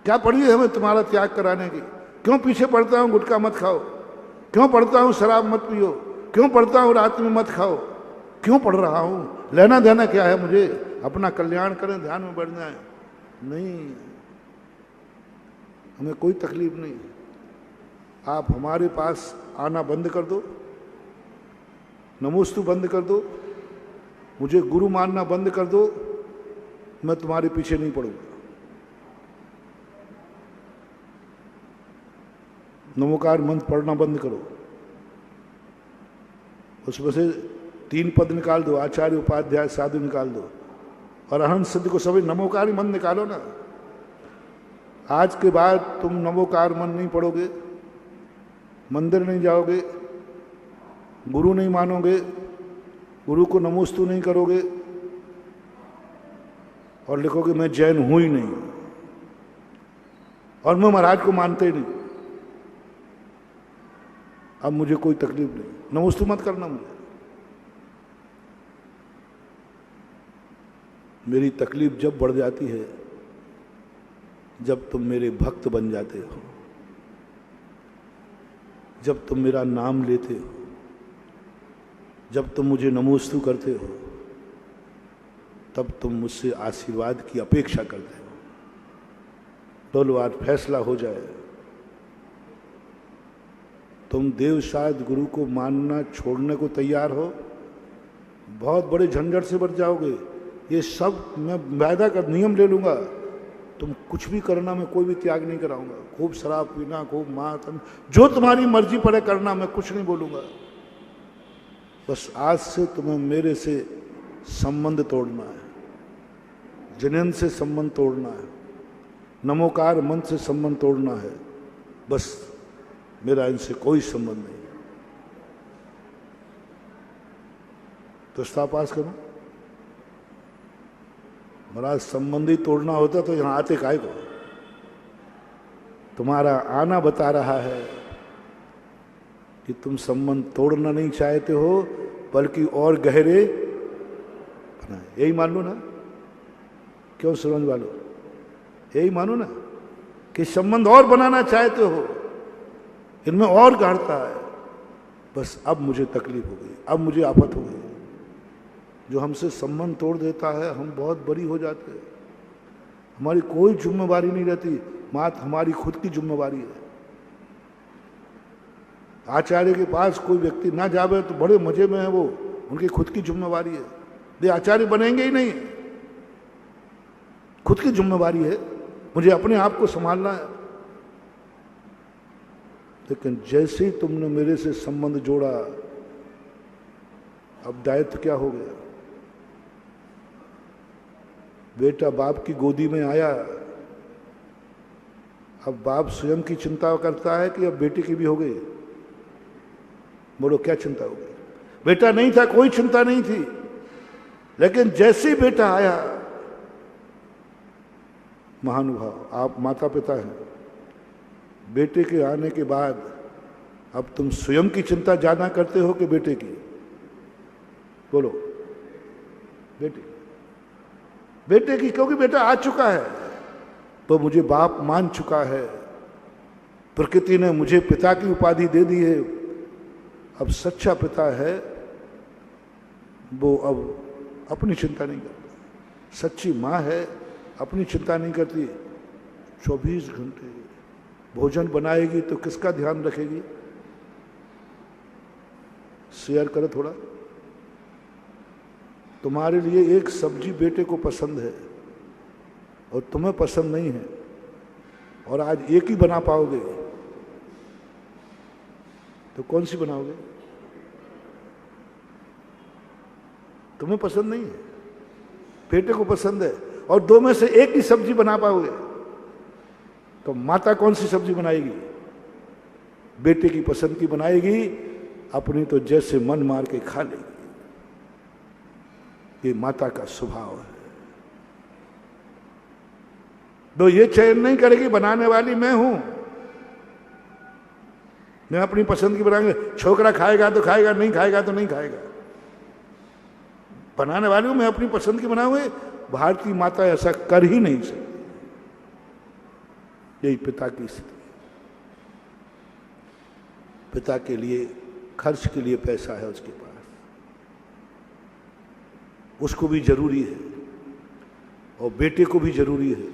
S3: क्या पड़ी है हमें तुम्हारा त्याग कराने की? क्यों पीछे पड़ता हूं गुटखा मत खाओ? क्यों पढ़ता हूं शराब मत पियो? क्यों पढ़ता हूं रात में मत खाओ? क्यों पढ़ रहा हूं? लेना देना क्या है मुझे? अपना कल्याण करें, ध्यान में बढ़ जाए। नहीं, हमें कोई तकलीफ नहीं। आप हमारे पास आना बंद कर दो, नमोस्तु बंद कर दो, मुझे गुरु मानना बंद कर दो, मैं तुम्हारे पीछे नहीं पड़ूंगा। नमोकार मंत्र पढ़ना बंद करो, उसमें से 3 पद निकाल दो, आचार्य उपाध्याय साधु निकाल दो, और अहम सिद्ध को सभी नमोकार मंत्र निकालो ना। आज के बाद तुम नमोकार मंत्र नहीं पढ़ोगे, मंदिर नहीं जाओगे, गुरु नहीं मानोगे, गुरु को नमोस्तु नहीं करोगे, और लिखोगे मैं जैन हूं ही नहीं, और मैं महाराज को मानते ही नहीं। अब मुझे कोई तकलीफ नहीं, नमोस्तु मत करना मुझे। मेरी तकलीफ जब बढ़ जाती है जब तुम मेरे भक्त बन जाते हो, जब तुम मेरा नाम लेते हो, जब तुम मुझे नमोस्तु करते हो, तब तुम मुझसे आशीर्वाद की अपेक्षा करते हो। बोलो आज फैसला हो जाए। तुम देवशायद गुरु को मानना छोड़ने को तैयार हो, बहुत बड़े झंझट से बच जाओगे। ये सब मैं वायदा कर नियम ले लूंगा, तुम कुछ भी करना, मैं कोई भी त्याग नहीं कराऊंगा। खूब शराब पीना, खूब मातम, जो तुम्हारी मर्जी पड़े करना, मैं कुछ नहीं बोलूंगा। बस आज से तुम्हें मेरे से संबंध तोड़ना है, जनन से संबंध तोड़ना है, नमोकार मंत्र से संबंध तोड़ना है। बस मेरा इनसे कोई संबंध नहीं। प्रस्ताव पास करो। महाराज संबंध ही तोड़ना होता तो यहां आते काहे को? तुम्हारा आना बता रहा है कि तुम संबंध तोड़ना नहीं चाहते हो, बल्कि और गहरे बनाए। यही मान लो ना, क्यों समझ वालो, यही मानो ना कि संबंध और बनाना चाहते हो, इनमें और गाढ़ता है। बस अब मुझे तकलीफ हो गई, अब मुझे आफत हो गई। जो हमसे संबंध तोड़ देता है, हम बहुत बड़ी हो जाते हैं। हमारी कोई जिम्मेवारी नहीं रहती, मात्र हमारी खुद की जिम्मेवारी है। आचार्य के पास कोई व्यक्ति ना जावे तो बड़े मजे में है, वो उनकी खुद की जिम्मेवारी है। वे आचार्य बनेंगे ही नहीं, खुद की जिम्मेवारी है, मुझे अपने आप को संभालना है। लेकिन जैसे ही तुमने मेरे से संबंध जोड़ा, अब दायित्व क्या हो गया? बेटा बाप की गोदी में आया, अब बाप स्वयं की चिंता करता है कि अब बेटे की भी हो गई। बोलो क्या चिंता हो गई? बेटा नहीं था, कोई चिंता नहीं थी, लेकिन जैसे ही बेटा आया, महानुभाव आप माता पिता हैं, बेटे के आने के बाद अब तुम स्वयं की चिंता ज्यादा करते हो कि बेटे की? बोलो बेटे की, क्योंकि बेटा आ चुका है तो मुझे बाप मान चुका है, प्रकृति ने मुझे पिता की उपाधि दे दी है। अब सच्चा पिता है वो अब अपनी चिंता नहीं करता, सच्ची माँ है अपनी चिंता नहीं करती। 24 घंटे भोजन बनाएगी तो किसका ध्यान रखेगी? शेयर करो थोड़ा। तुम्हारे लिए एक सब्जी बेटे को पसंद है और तुम्हें पसंद नहीं है, और आज एक ही बना पाओगे तो कौन सी बनाओगे? तुम्हें पसंद नहीं है, बेटे को पसंद है, और दो में से एक ही सब्जी बना पाओगे तो माता कौन सी सब्जी बनाएगी? बेटे की पसंद की बनाएगी, अपनी तो जैसे मन मार के खा लेगी। ये माता का स्वभाव है। तो ये चयन नहीं करेगी बनाने वाली मैं हूं, मैं अपनी पसंद की बनाऊंगा। छोकरा खाएगा तो खाएगा, नहीं खाएगा तो नहीं खाएगा। बनाने वाली हूं, मैं अपनी पसंद की बनाऊंगी। भारतीय माता ऐसा कर ही नहीं सकती। यही पिता की स्थिति। पिता के लिए खर्च के लिए पैसा है उसके पास, उसको भी जरूरी है, और बेटे को भी जरूरी है।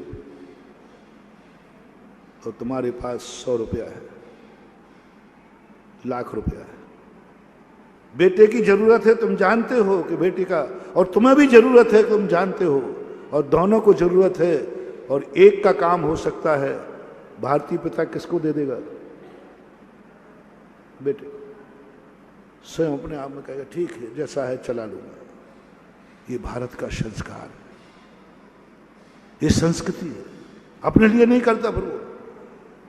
S3: और तुम्हारे पास 100 रुपया है, लाख रुपया है। बेटे की जरूरत है, तुम जानते हो कि बेटी का, और तुम्हें भी जरूरत है, तुम जानते हो, और दोनों को जरूरत है, और एक का काम हो सकता है। भारतीय पिता किसको दे देगा? बेटे स्वयं अपने आप में कहेगा ठीक है जैसा है चला लूंगा। ये भारत का संस्कार है, ये संस्कृति है। अपने लिए नहीं करता फिर वो।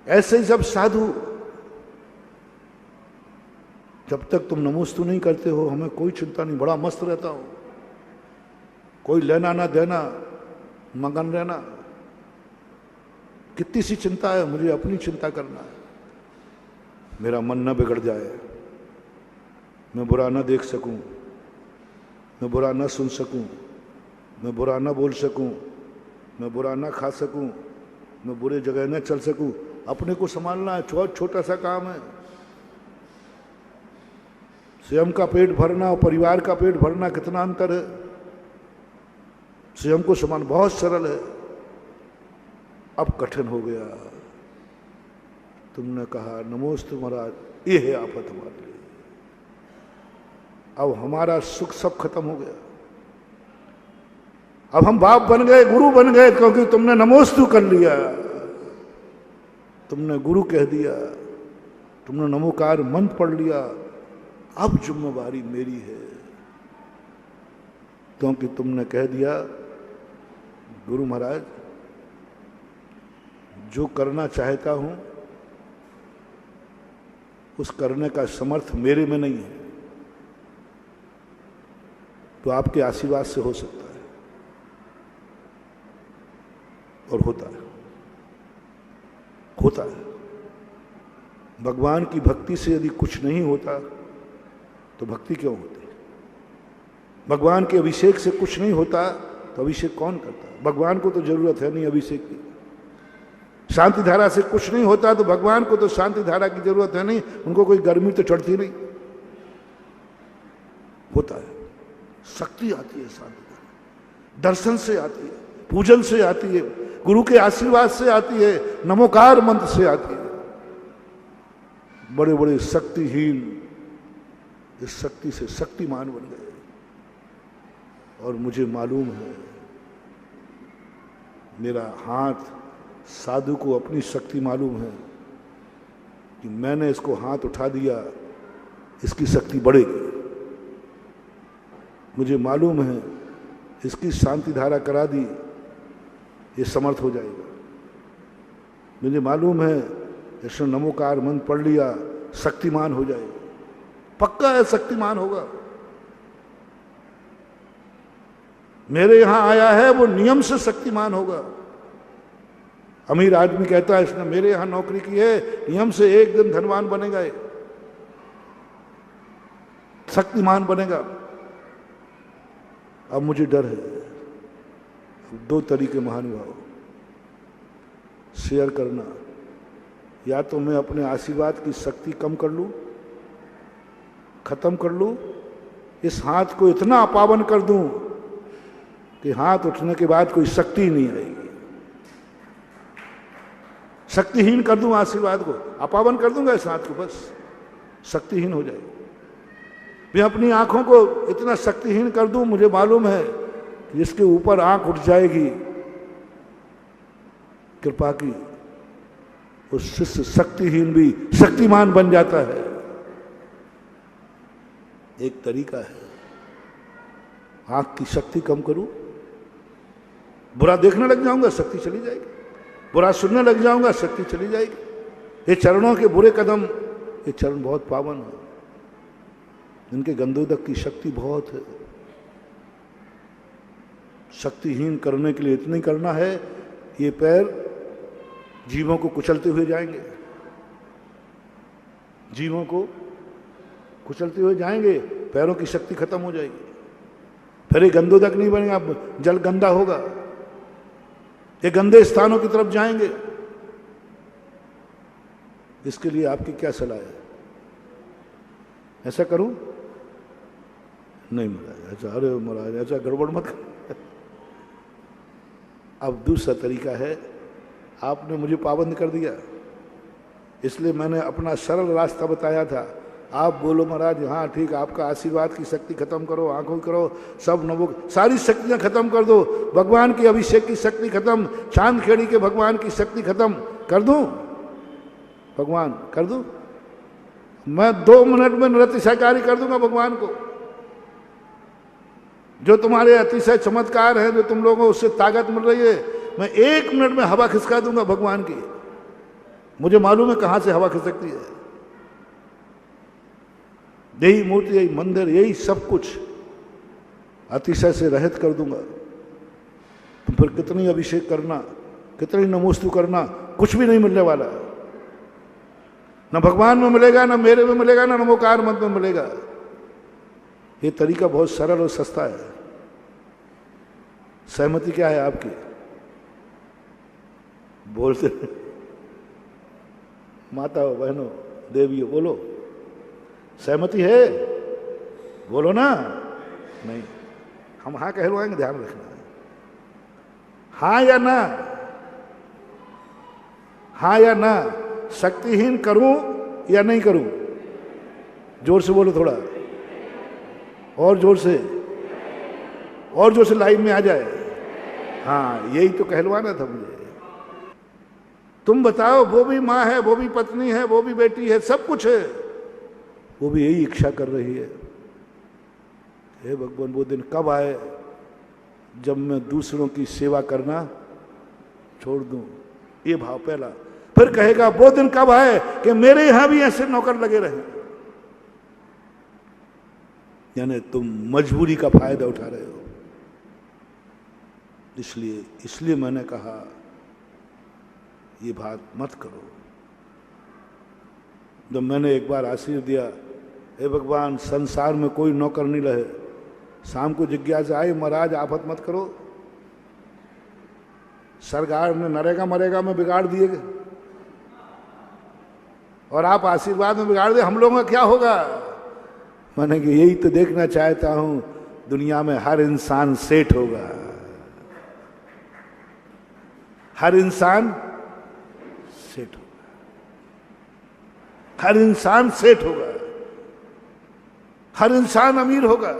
S3: ऐसे ही जब साधु, जब तक तुम नमोस्तु नहीं करते हो, हमें कोई चिंता नहीं, बड़ा मस्त रहता हो, कोई लेना ना देना, मगन रहना। कितनी सी चिंता है, मुझे अपनी चिंता करना है, मेरा मन न बिगड़ जाए, मैं बुरा न देख सकूं, मैं बुरा न सुन सकूं, मैं बुरा न बोल सकूं, मैं बुरा न खा सकूं, मैं बुरे जगह न चल सकूं। अपने को संभालना है, छोटा सा काम है। स्वयं का पेट भरना और परिवार का पेट भरना कितना अंतर है। स्वयं को समान बहुत सरल है, अब कठिन हो गया। तुमने कहा नमोस्तु महाराज, ये है आफत हमारे लिए। अब हमारा सुख सब खत्म हो गया। अब हम बाप बन गए, गुरु बन गए, क्योंकि तुमने नमोस्तु कर लिया, तुमने गुरु कह दिया, तुमने नमोकार मंत्र पढ़ लिया। अब जिम्मेवारी मेरी है, क्योंकि तुमने कह दिया गुरु महाराज जो करना चाहता हूं उस करने का समर्थ मेरे में नहीं है, तो आपके आशीर्वाद से हो सकता है और होता है। होता है। भगवान की भक्ति से यदि कुछ नहीं होता तो भक्ति क्यों होती? भगवान के अभिषेक से कुछ नहीं होता तो अभिषेक कौन करता? भगवान को तो जरूरत है नहीं अभिषेक की। शांति धारा से कुछ नहीं होता तो भगवान को तो शांति धारा की जरूरत है नहीं, उनको कोई गर्मी तो चढ़ती नहीं। होता है, शक्ति आती है शांति धारा, दर्शन से आती है, पूजन से आती है, गुरु के आशीर्वाद से आती है, नमोकार मंत्र से आती है। बड़े बड़े शक्तिहीन इस शक्ति से शक्तिमान बन गए। और मुझे मालूम है मेरा हाथ, साधु को अपनी शक्ति मालूम है कि मैंने इसको हाथ उठा दिया, इसकी शक्ति बढ़ेगी। मुझे मालूम है इसकी शांति धारा करा दी, ये समर्थ हो जाएगा। मुझे मालूम है इसने नमोकार मंत्र पढ़ लिया, शक्तिमान हो जाएगा। पक्का है शक्तिमान होगा। मेरे यहां आया है वो नियम से शक्तिमान होगा। अमीर आदमी कहता है इसने मेरे यहां नौकरी की है, नियम से एक दिन धनवान बनेगा, शक्तिमान बनेगा। अब मुझे डर है। दो तरीके महानुभाव शेयर करना, या तो मैं अपने आशीर्वाद की शक्ति कम कर लूं, खत्म कर लूं, इस हाथ को इतना अपावन कर दूं कि हाथ उठने के बाद कोई शक्ति ही नहीं आएगी। शक्तिहीन कर दूं आशीर्वाद को, अपावन कर दूंगा इस हाथ को, बस शक्तिहीन हो जाएगी। मैं अपनी आंखों को इतना शक्तिहीन कर दूं, मुझे मालूम है कि जिसके ऊपर आंख उठ जाएगी कृपा की, उस शिष्य शक्तिहीन भी शक्तिमान बन जाता है। एक तरीका है, आंख की शक्ति कम करूं, बुरा देखने लग जाऊंगा, शक्ति चली जाएगी। बुरा सुनने लग जाऊंगा, शक्ति चली जाएगी। ये चरणों के बुरे कदम, ये चरण बहुत पावन है, इनके गंधोदक की शक्ति बहुत है। शक्तिहीन करने के लिए इतनी करना है, ये पैर जीवों को कुचलते हुए जाएंगे, जीवों को कुचलते हुए जाएंगे, पैरों की शक्ति खत्म हो जाएगी। फिर ये गंधोदक नहीं बनेगा, जल गंदा होगा, ये गंदे स्थानों की तरफ जाएंगे। इसके लिए आपकी क्या सलाह है? ऐसा करूं? नहीं महाराज, ऐसा, अरे महाराज ऐसा गड़बड़ मत कर। अब दूसरा तरीका है, आपने मुझे पाबंद कर दिया, इसलिए मैंने अपना सरल रास्ता बताया था। आप बोलो महाराज हाँ ठीक, आपका आशीर्वाद की शक्ति खत्म करो, आंखों की करो, सब नवो सारी शक्तियां खत्म कर दो, भगवान की अभिषेक की शक्ति खत्म, चांद खेड़ी के भगवान की शक्ति खत्म कर दूं, भगवान कर दूं। मैं 2 मिनट में नृत्य सहकारी कर दूंगा भगवान को। जो तुम्हारे अतिशय चमत्कार है, जो तुम लोगों को उससे ताकत मिल रही है, मैं 1 मिनट में हवा खिसका दूंगा भगवान की। मुझे मालूम है कहां से हवा खिसकती है। यही मूर्ति, यही मंदिर, यही सब कुछ अतिशय से रहित कर दूंगा। तुम फिर कितनी अभिषेक करना, कितनी नमोस्तु करना, कुछ भी नहीं मिलने वाला। न भगवान में मिलेगा, न मेरे में मिलेगा, न नमोकार मंत्र में मिलेगा। ये तरीका बहुत सरल और सस्ता है। सहमति क्या है आपकी? बोलते माता हो, बहनों, देवियों, बोलो सहमति है? बोलो ना, नहीं। हम हाँ कहलवाएंगे, ध्यान रखना। हाँ या ना, हाँ या ना, शक्तिहीन करूं या नहीं करूं? जोर से बोलो थोड़ा, और जोर से, और जोर से लाइन में आ जाए। हाँ, यही तो कहलवाना था मुझे। तुम बताओ, वो भी माँ है, वो भी पत्नी है, वो भी बेटी है, सब कुछ है, वो भी यही इच्छा कर रही है, हे भगवान वो दिन कब आए जब मैं दूसरों की सेवा करना छोड़ दूं। ये भाव पहला। फिर कहेगा वो दिन कब आए कि मेरे यहां भी ऐसे नौकर लगे रहे। यानी तुम मजबूरी का फायदा उठा रहे हो। इसलिए मैंने कहा ये बात मत करो। जब मैंने एक बार आशीर्वाद दिया, हे भगवान संसार में कोई नौकर नहीं रहे, शाम को जिज्ञासा आई, महाराज आफत मत करो, सरकार ने नरेगा मरेगा में बिगाड़ दिए और आप आशीर्वाद में बिगाड़ दे, हम लोगों का क्या होगा? मैंने कि यही तो देखना चाहता हूं, दुनिया में हर इंसान सेठ होगा, हर इंसान सेठ होगा, हर इंसान सेठ होगा, हर इंसान अमीर होगा,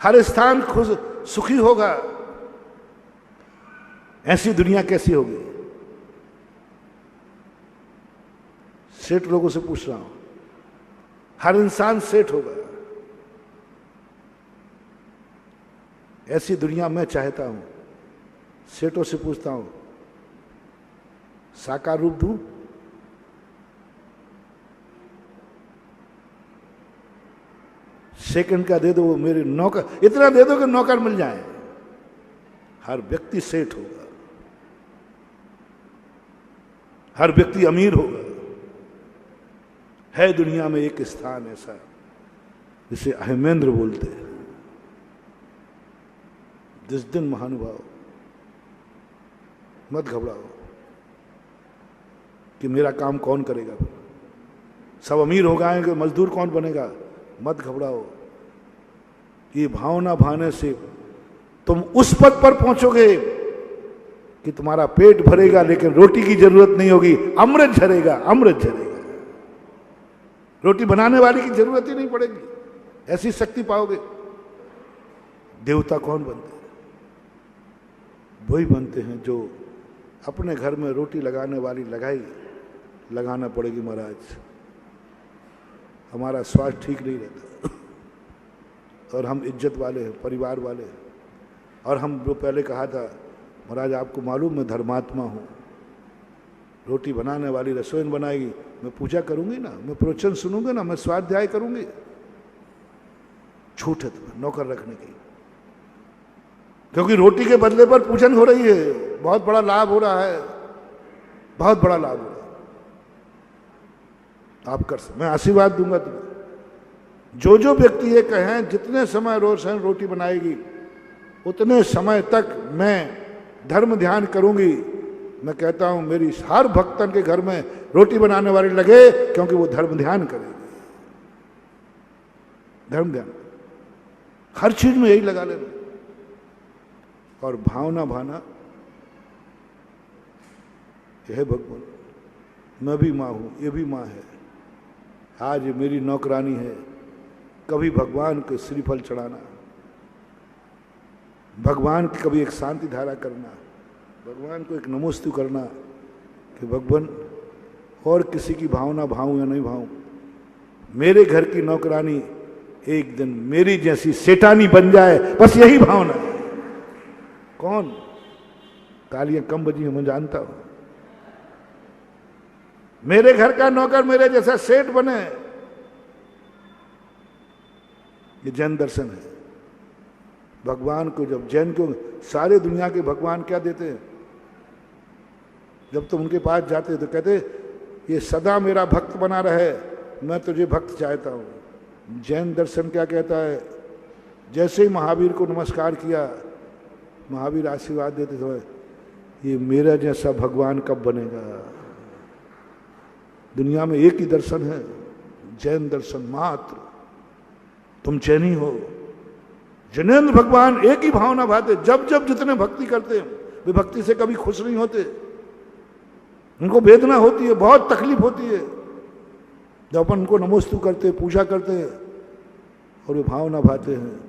S3: हर स्थान खुश सुखी होगा। ऐसी दुनिया कैसी होगी? सेठ लोगों से पूछ रहा हूं, हर इंसान सेठ होगा। ऐसी दुनिया मैं चाहता हूं। सेठों से पूछता हूं, साकार रूप दूं? सेकंड का दे दो, वो मेरे नौकर, इतना दे दो कि नौकर मिल जाए। हर व्यक्ति सेठ होगा, हर व्यक्ति अमीर होगा। है दुनिया में एक स्थान ऐसा जिसे अहमेंद्र बोलते हैं। जिस दिन महानुभाव, मत घबराओ कि मेरा काम कौन करेगा, सब अमीर हो गए कि मजदूर कौन बनेगा, मत घबराओ। ये भावना भाने से तुम उस पद पर पहुंचोगे कि तुम्हारा पेट भरेगा लेकिन रोटी की जरूरत नहीं होगी, अमृत झरेगा, अमृत झरेगा। रोटी बनाने वाले की जरूरत ही नहीं पड़ेगी, ऐसी शक्ति पाओगे। देवता कौन बनते हैं? वही बनते हैं जो अपने घर में रोटी लगाने वाली लगाना पड़ेगी। महाराज हमारा स्वास्थ्य ठीक नहीं रहता और हम इज्जत वाले हैं, परिवार वाले हैं। और हम जो पहले कहा था, महाराज आपको मालूम मैं धर्मात्मा हूँ, रोटी बनाने वाली रसोई बनाएगी, मैं पूजा करूंगी ना, मैं प्रवचन सुनूंगी ना, मैं स्वाध्याय करूंगी। छूट है तुम्हें नौकर रखने की, क्योंकि रोटी के बदले पर पूजन हो रही है। बहुत बड़ा लाभ हो रहा है, बहुत बड़ा लाभ हो रहा है। आप कर सकते, मैं आशीर्वाद दूंगा तुम्हें। जो व्यक्ति ये कहें जितने समय रोशन रोटी बनाएगी उतने समय तक मैं धर्म ध्यान करूंगी। मैं कहता हूं मेरी हर भक्तन के घर में रोटी बनाने वाले लगे, क्योंकि वो धर्म ध्यान करेगी। धर्म ध्यान हर चीज में यही लगा लेना। और भावना भाना, यह भगवान मैं भी माँ हूं, ये भी माँ है। आज मेरी नौकरानी है, कभी भगवान को श्रीफल चढ़ाना, भगवान की कभी एक शांति धारा करना, भगवान को एक नमोस्तु करना कि भगवान और किसी की भावना भाऊं या नहीं भाऊं, मेरे घर की नौकरानी एक दिन मेरी जैसी सेठानी बन जाए, बस यही भावना है। कौन? तालियां कम बजी हैं, मैं जानता हूं। मेरे घर का नौकर मेरे जैसा सेठ बने, ये जैन दर्शन है। भगवान को जब जैन को सारे दुनिया के भगवान क्या देते हैं, जब तुम उनके पास जाते तो कहते ये सदा मेरा भक्त बना रहे, मैं तुझे भक्त चाहता हूं। जैन दर्शन क्या कहता है, जैसे ही महावीर को नमस्कार किया, महावीर आशीर्वाद देते थे, ये मेरा जैसा भगवान कब बनेगा। दुनिया में एक ही दर्शन है, जैन दर्शन मात्र। तुम चैनी हो। जिनेंद्र भगवान एक ही भावना भाते, जब जब जितने भक्ति करते हैं वे भक्ति से कभी खुश नहीं होते। उनको वेदना होती है, बहुत तकलीफ होती है जब अपन उनको नमोस्तु करते, पूजा करते हैं और वे भावना भाते हैं,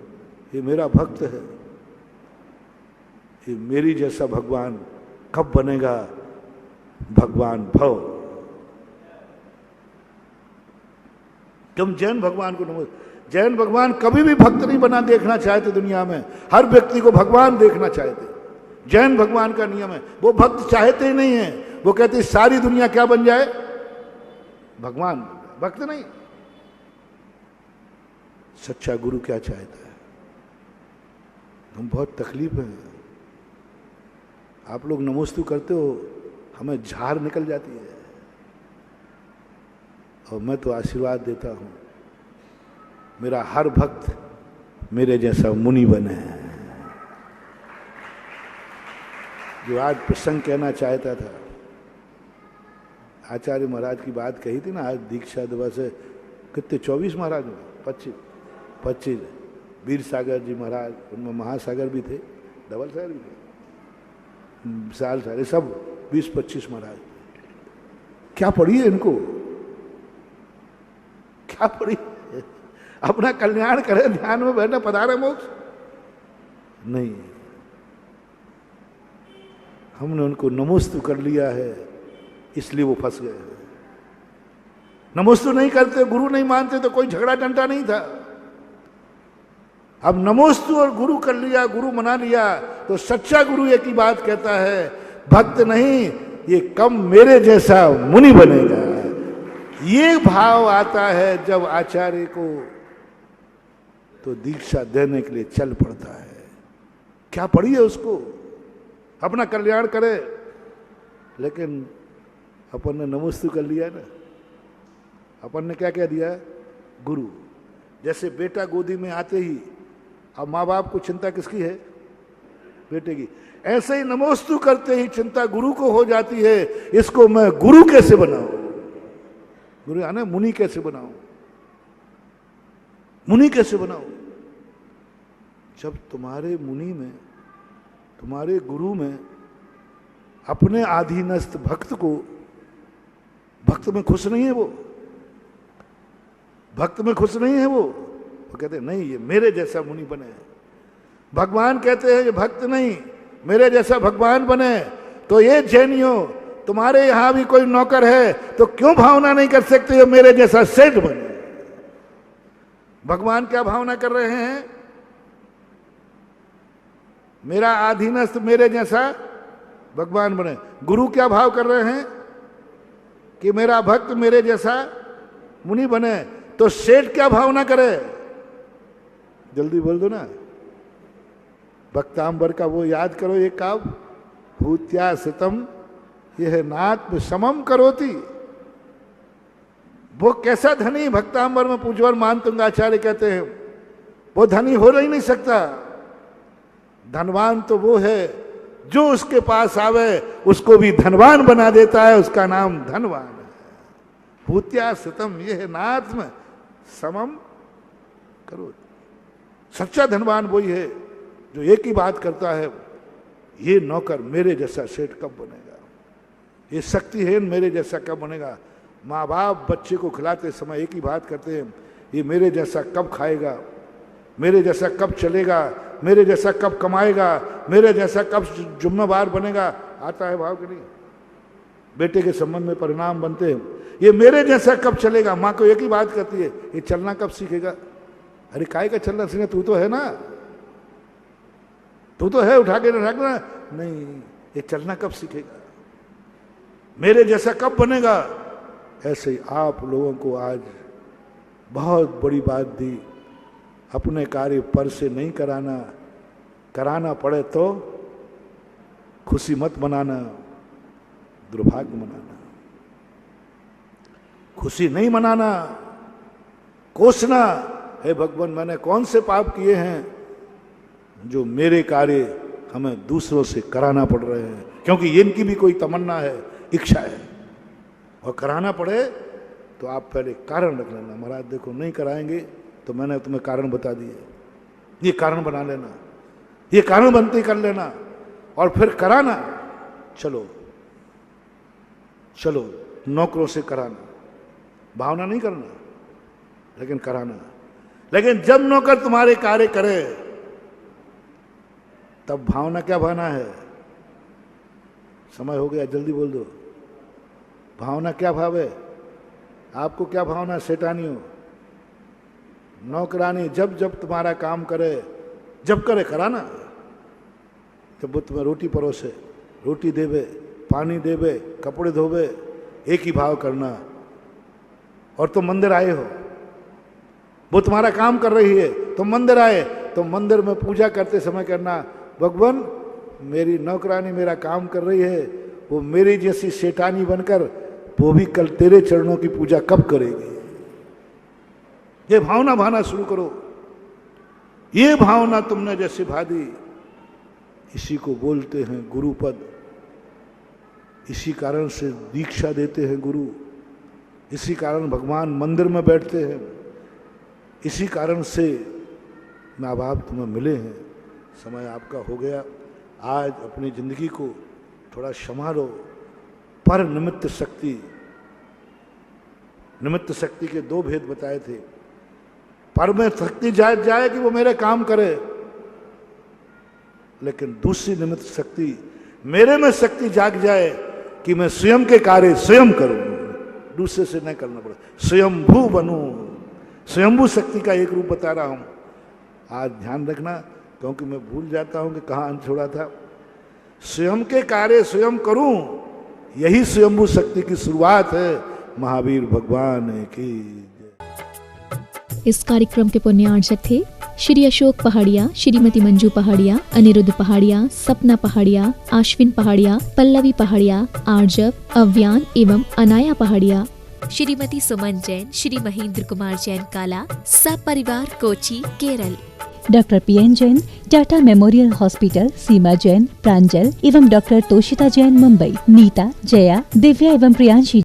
S3: ये मेरा भक्त है, ये मेरी जैसा भगवान कब बनेगा भगवान भव। तुम जैन भगवान को नमो, जैन भगवान कभी भी भक्त नहीं बना देखना चाहते दुनिया में, हर व्यक्ति को भगवान देखना चाहते। जैन भगवान का नियम है, वो भक्त चाहते ही नहीं है, वो कहते सारी दुनिया क्या बन जाए, भगवान, भक्त नहीं। सच्चा गुरु क्या चाहता है? हम बहुत तकलीफ है, आप लोग नमोस्तु करते हो, हमें झाड़ निकल जाती है, और मैं तो आशीर्वाद देता हूं मेरा हर भक्त मेरे जैसा मुनि बने। जो आज प्रसंग कहना चाहता था, आचार्य महाराज की बात कही थी ना, आज दीक्षा दिवस है, कितने 24 महाराज में 25 वीर सागर जी महाराज, उनमें महासागर भी थे, डबल सागर भी थे, विशाल सारे, सब 20-25 महाराज। क्या पढ़ी है इनको, क्या पढ़ी? अपना कल्याण करे, ध्यान में बैठना, पधारे मोक्ष नहीं। हमने उनको नमोस्तु कर लिया है, इसलिए वो फंस गए। नमोस्तु नहीं करते, गुरु नहीं मानते तो कोई झगड़ा डंडा नहीं था। अब नमोस्तु और गुरु कर लिया, गुरु मना लिया, तो सच्चा गुरु एक ही बात कहता है, भक्त नहीं, ये कम मेरे जैसा मुनि बनेगा। ये भाव आता है जब आचार्य को तो दीक्षा देने के लिए चल पड़ता है। क्या पढ़ी है उसको, अपना कल्याण करे, लेकिन अपन ने नमोस्तु कर लिया ना, अपन ने क्या कह दिया, गुरु। जैसे बेटा गोदी में आते ही अब माँ बाप को चिंता किसकी है, बेटे की, ऐसे ही नमोस्तु करते ही चिंता गुरु को हो जाती है, इसको मैं गुरु कैसे बनाऊं, गुरु आना मुनि कैसे बनाऊं, मुनि कैसे बनाऊं। जब तुम्हारे मुनि में, तुम्हारे गुरु में अपने अधीनस्थ भक्त को, भक्त में खुश नहीं है वो, भक्त में खुश नहीं है वो कहते नहीं ये मेरे जैसा मुनि बने। भगवान कहते हैं ये भक्त नहीं, मेरे जैसा भगवान बने। तो ये जैनियों, तुम्हारे यहां भी कोई नौकर है तो क्यों भावना नहीं कर सकते ये मेरे जैसा सेठ बने। भगवान क्या भावना कर रहे हैं, मेरा अधीनस्थ मेरे जैसा भगवान बने। गुरु क्या भाव कर रहे हैं कि मेरा भक्त मेरे जैसा मुनि बने। तो सेठ क्या भावना करे, जल्दी बोल दो ना, भक्तांबर का वो याद करो, ये काव्य, भूत्या सितम यह नात्म समम करोति। वो कैसा धनी, भक्तांबर में पूजवर मान तुंगाचार्य कहते हैं, वो धनी हो ही नहीं सकता। धनवान तो वो है जो उसके पास आवे उसको भी धनवान बना देता है, उसका नाम धनवान है। भूत्या सितम यह नात्म समम करो। सच्चा धनवान वही है जो एक ही बात करता है, ये नौकर मेरे जैसा सेठ कब बनेगा, ये शक्तिहीन मेरे जैसा कब बनेगा। माँ बाप बच्चे को खिलाते समय एक ही बात करते हैं, ये मेरे जैसा कब खाएगा, मेरे जैसा कब चलेगा, मेरे जैसा कब कमाएगा, मेरे जैसा कब जिम्मेवार बनेगा। आता है भाव कि नहीं, बेटे के संबंध में परिणाम बनते हैं, ये मेरे जैसा कब चलेगा। माँ को एक ही बात करती है, ये चलना कब सीखेगा। अरे काय का चलना सीखना, तू तो है ना, तू तो है, उठा के रखना नहीं, ये चलना कब सीखेगा, मेरे जैसा कब बनेगा। ऐसे ही आप लोगों को आज बहुत बड़ी बात दी, अपने कार्य पर से नहीं कराना, कराना पड़े तो खुशी मत मनाना, दुर्भाग्य मनाना। खुशी नहीं मनाना, कोसना, हे भगवान मैंने कौन से पाप किए हैं जो मेरे कार्य हमें दूसरों से कराना पड़ रहे हैं, क्योंकि इनकी भी कोई तमन्ना है, इच्छा है, और कराना पड़े तो आप पहले कारण रख लेना। महाराज देखो नहीं कराएंगे तो मैंने तुम्हें कारण बता दिए, ये कारण बना लेना, ये कारण बनते कर लेना और फिर कराना। चलो चलो नौकरों से कराना, भावना नहीं करना लेकिन कराना। लेकिन जब नौकर तुम्हारे कार्य करे तब भावना क्या भावना है? समय हो गया, जल्दी बोल दो। भावना क्या भाव है? आपको क्या भावना? शैतानी हो नौकरानी जब जब तुम्हारा काम करे, जब करे कराना। जब वो तुम्हें रोटी परोसे, रोटी देवे, पानी देवे, कपड़े धोवे, एक ही भाव करना। और तुम मंदिर आए हो, वो तुम्हारा काम कर रही है, तुम मंदिर आए तो मंदिर में पूजा करते समय करना, भगवान मेरी नौकरानी मेरा काम कर रही है, वो मेरी जैसी शैतानी बनकर वो भी कल तेरे चरणों की पूजा कब करेगी। ये भावना भाना शुरू करो। ये भावना तुमने जैसे भादी, इसी को बोलते हैं गुरुपद। इसी कारण से दीक्षा देते हैं गुरु, इसी कारण भगवान मंदिर में बैठते हैं, इसी कारण से माँ बाप तुम्हें मिले हैं। समय आपका हो गया, आज अपनी जिंदगी को थोड़ा संभालो। पर निमित्त शक्ति, निमित्त शक्ति के दो भेद बताए थे। पर में शक्ति जाए कि वो मेरे काम करे, लेकिन दूसरी निमित्त शक्ति मेरे में शक्ति जाग जाए कि मैं स्वयं के कार्य स्वयं करूं, दूसरे से नहीं करना पड़े, स्वयंभू बनूं। स्वयंभू शक्ति का एक रूप बता रहा हूं। आज ध्यान रखना, क्योंकि मैं भूल जाता हूं कि कहाँ अंत छोड़ा था। स्वयं के कार्य स्वयं करूं, यही स्वयंभू शक्ति की शुरुआत है। महावीर भगवान की जय।
S1: इस कार्यक्रम के पुण्यार्चक थे श्री अशोक पहाड़िया, श्रीमती मंजू पहाड़िया, अनिरुद्ध पहाड़िया, सपना पहाड़िया, आश्विन पहाड़िया, पल्लवी पहाड़िया, आर्जव, अव्यान एवं अनाया पहाड़िया। श्रीमती सुमन जैन, श्री महेंद्र कुमार जैन काला, सब परिवार Kochi, Kerala.
S2: Doctor PN Jain, Tata memorial hospital, Seema Jain, Pranjal एवं डॉक्टर तोशिता जैन मुंबई। नीता, जया, दिव्या एवं प्रियांशी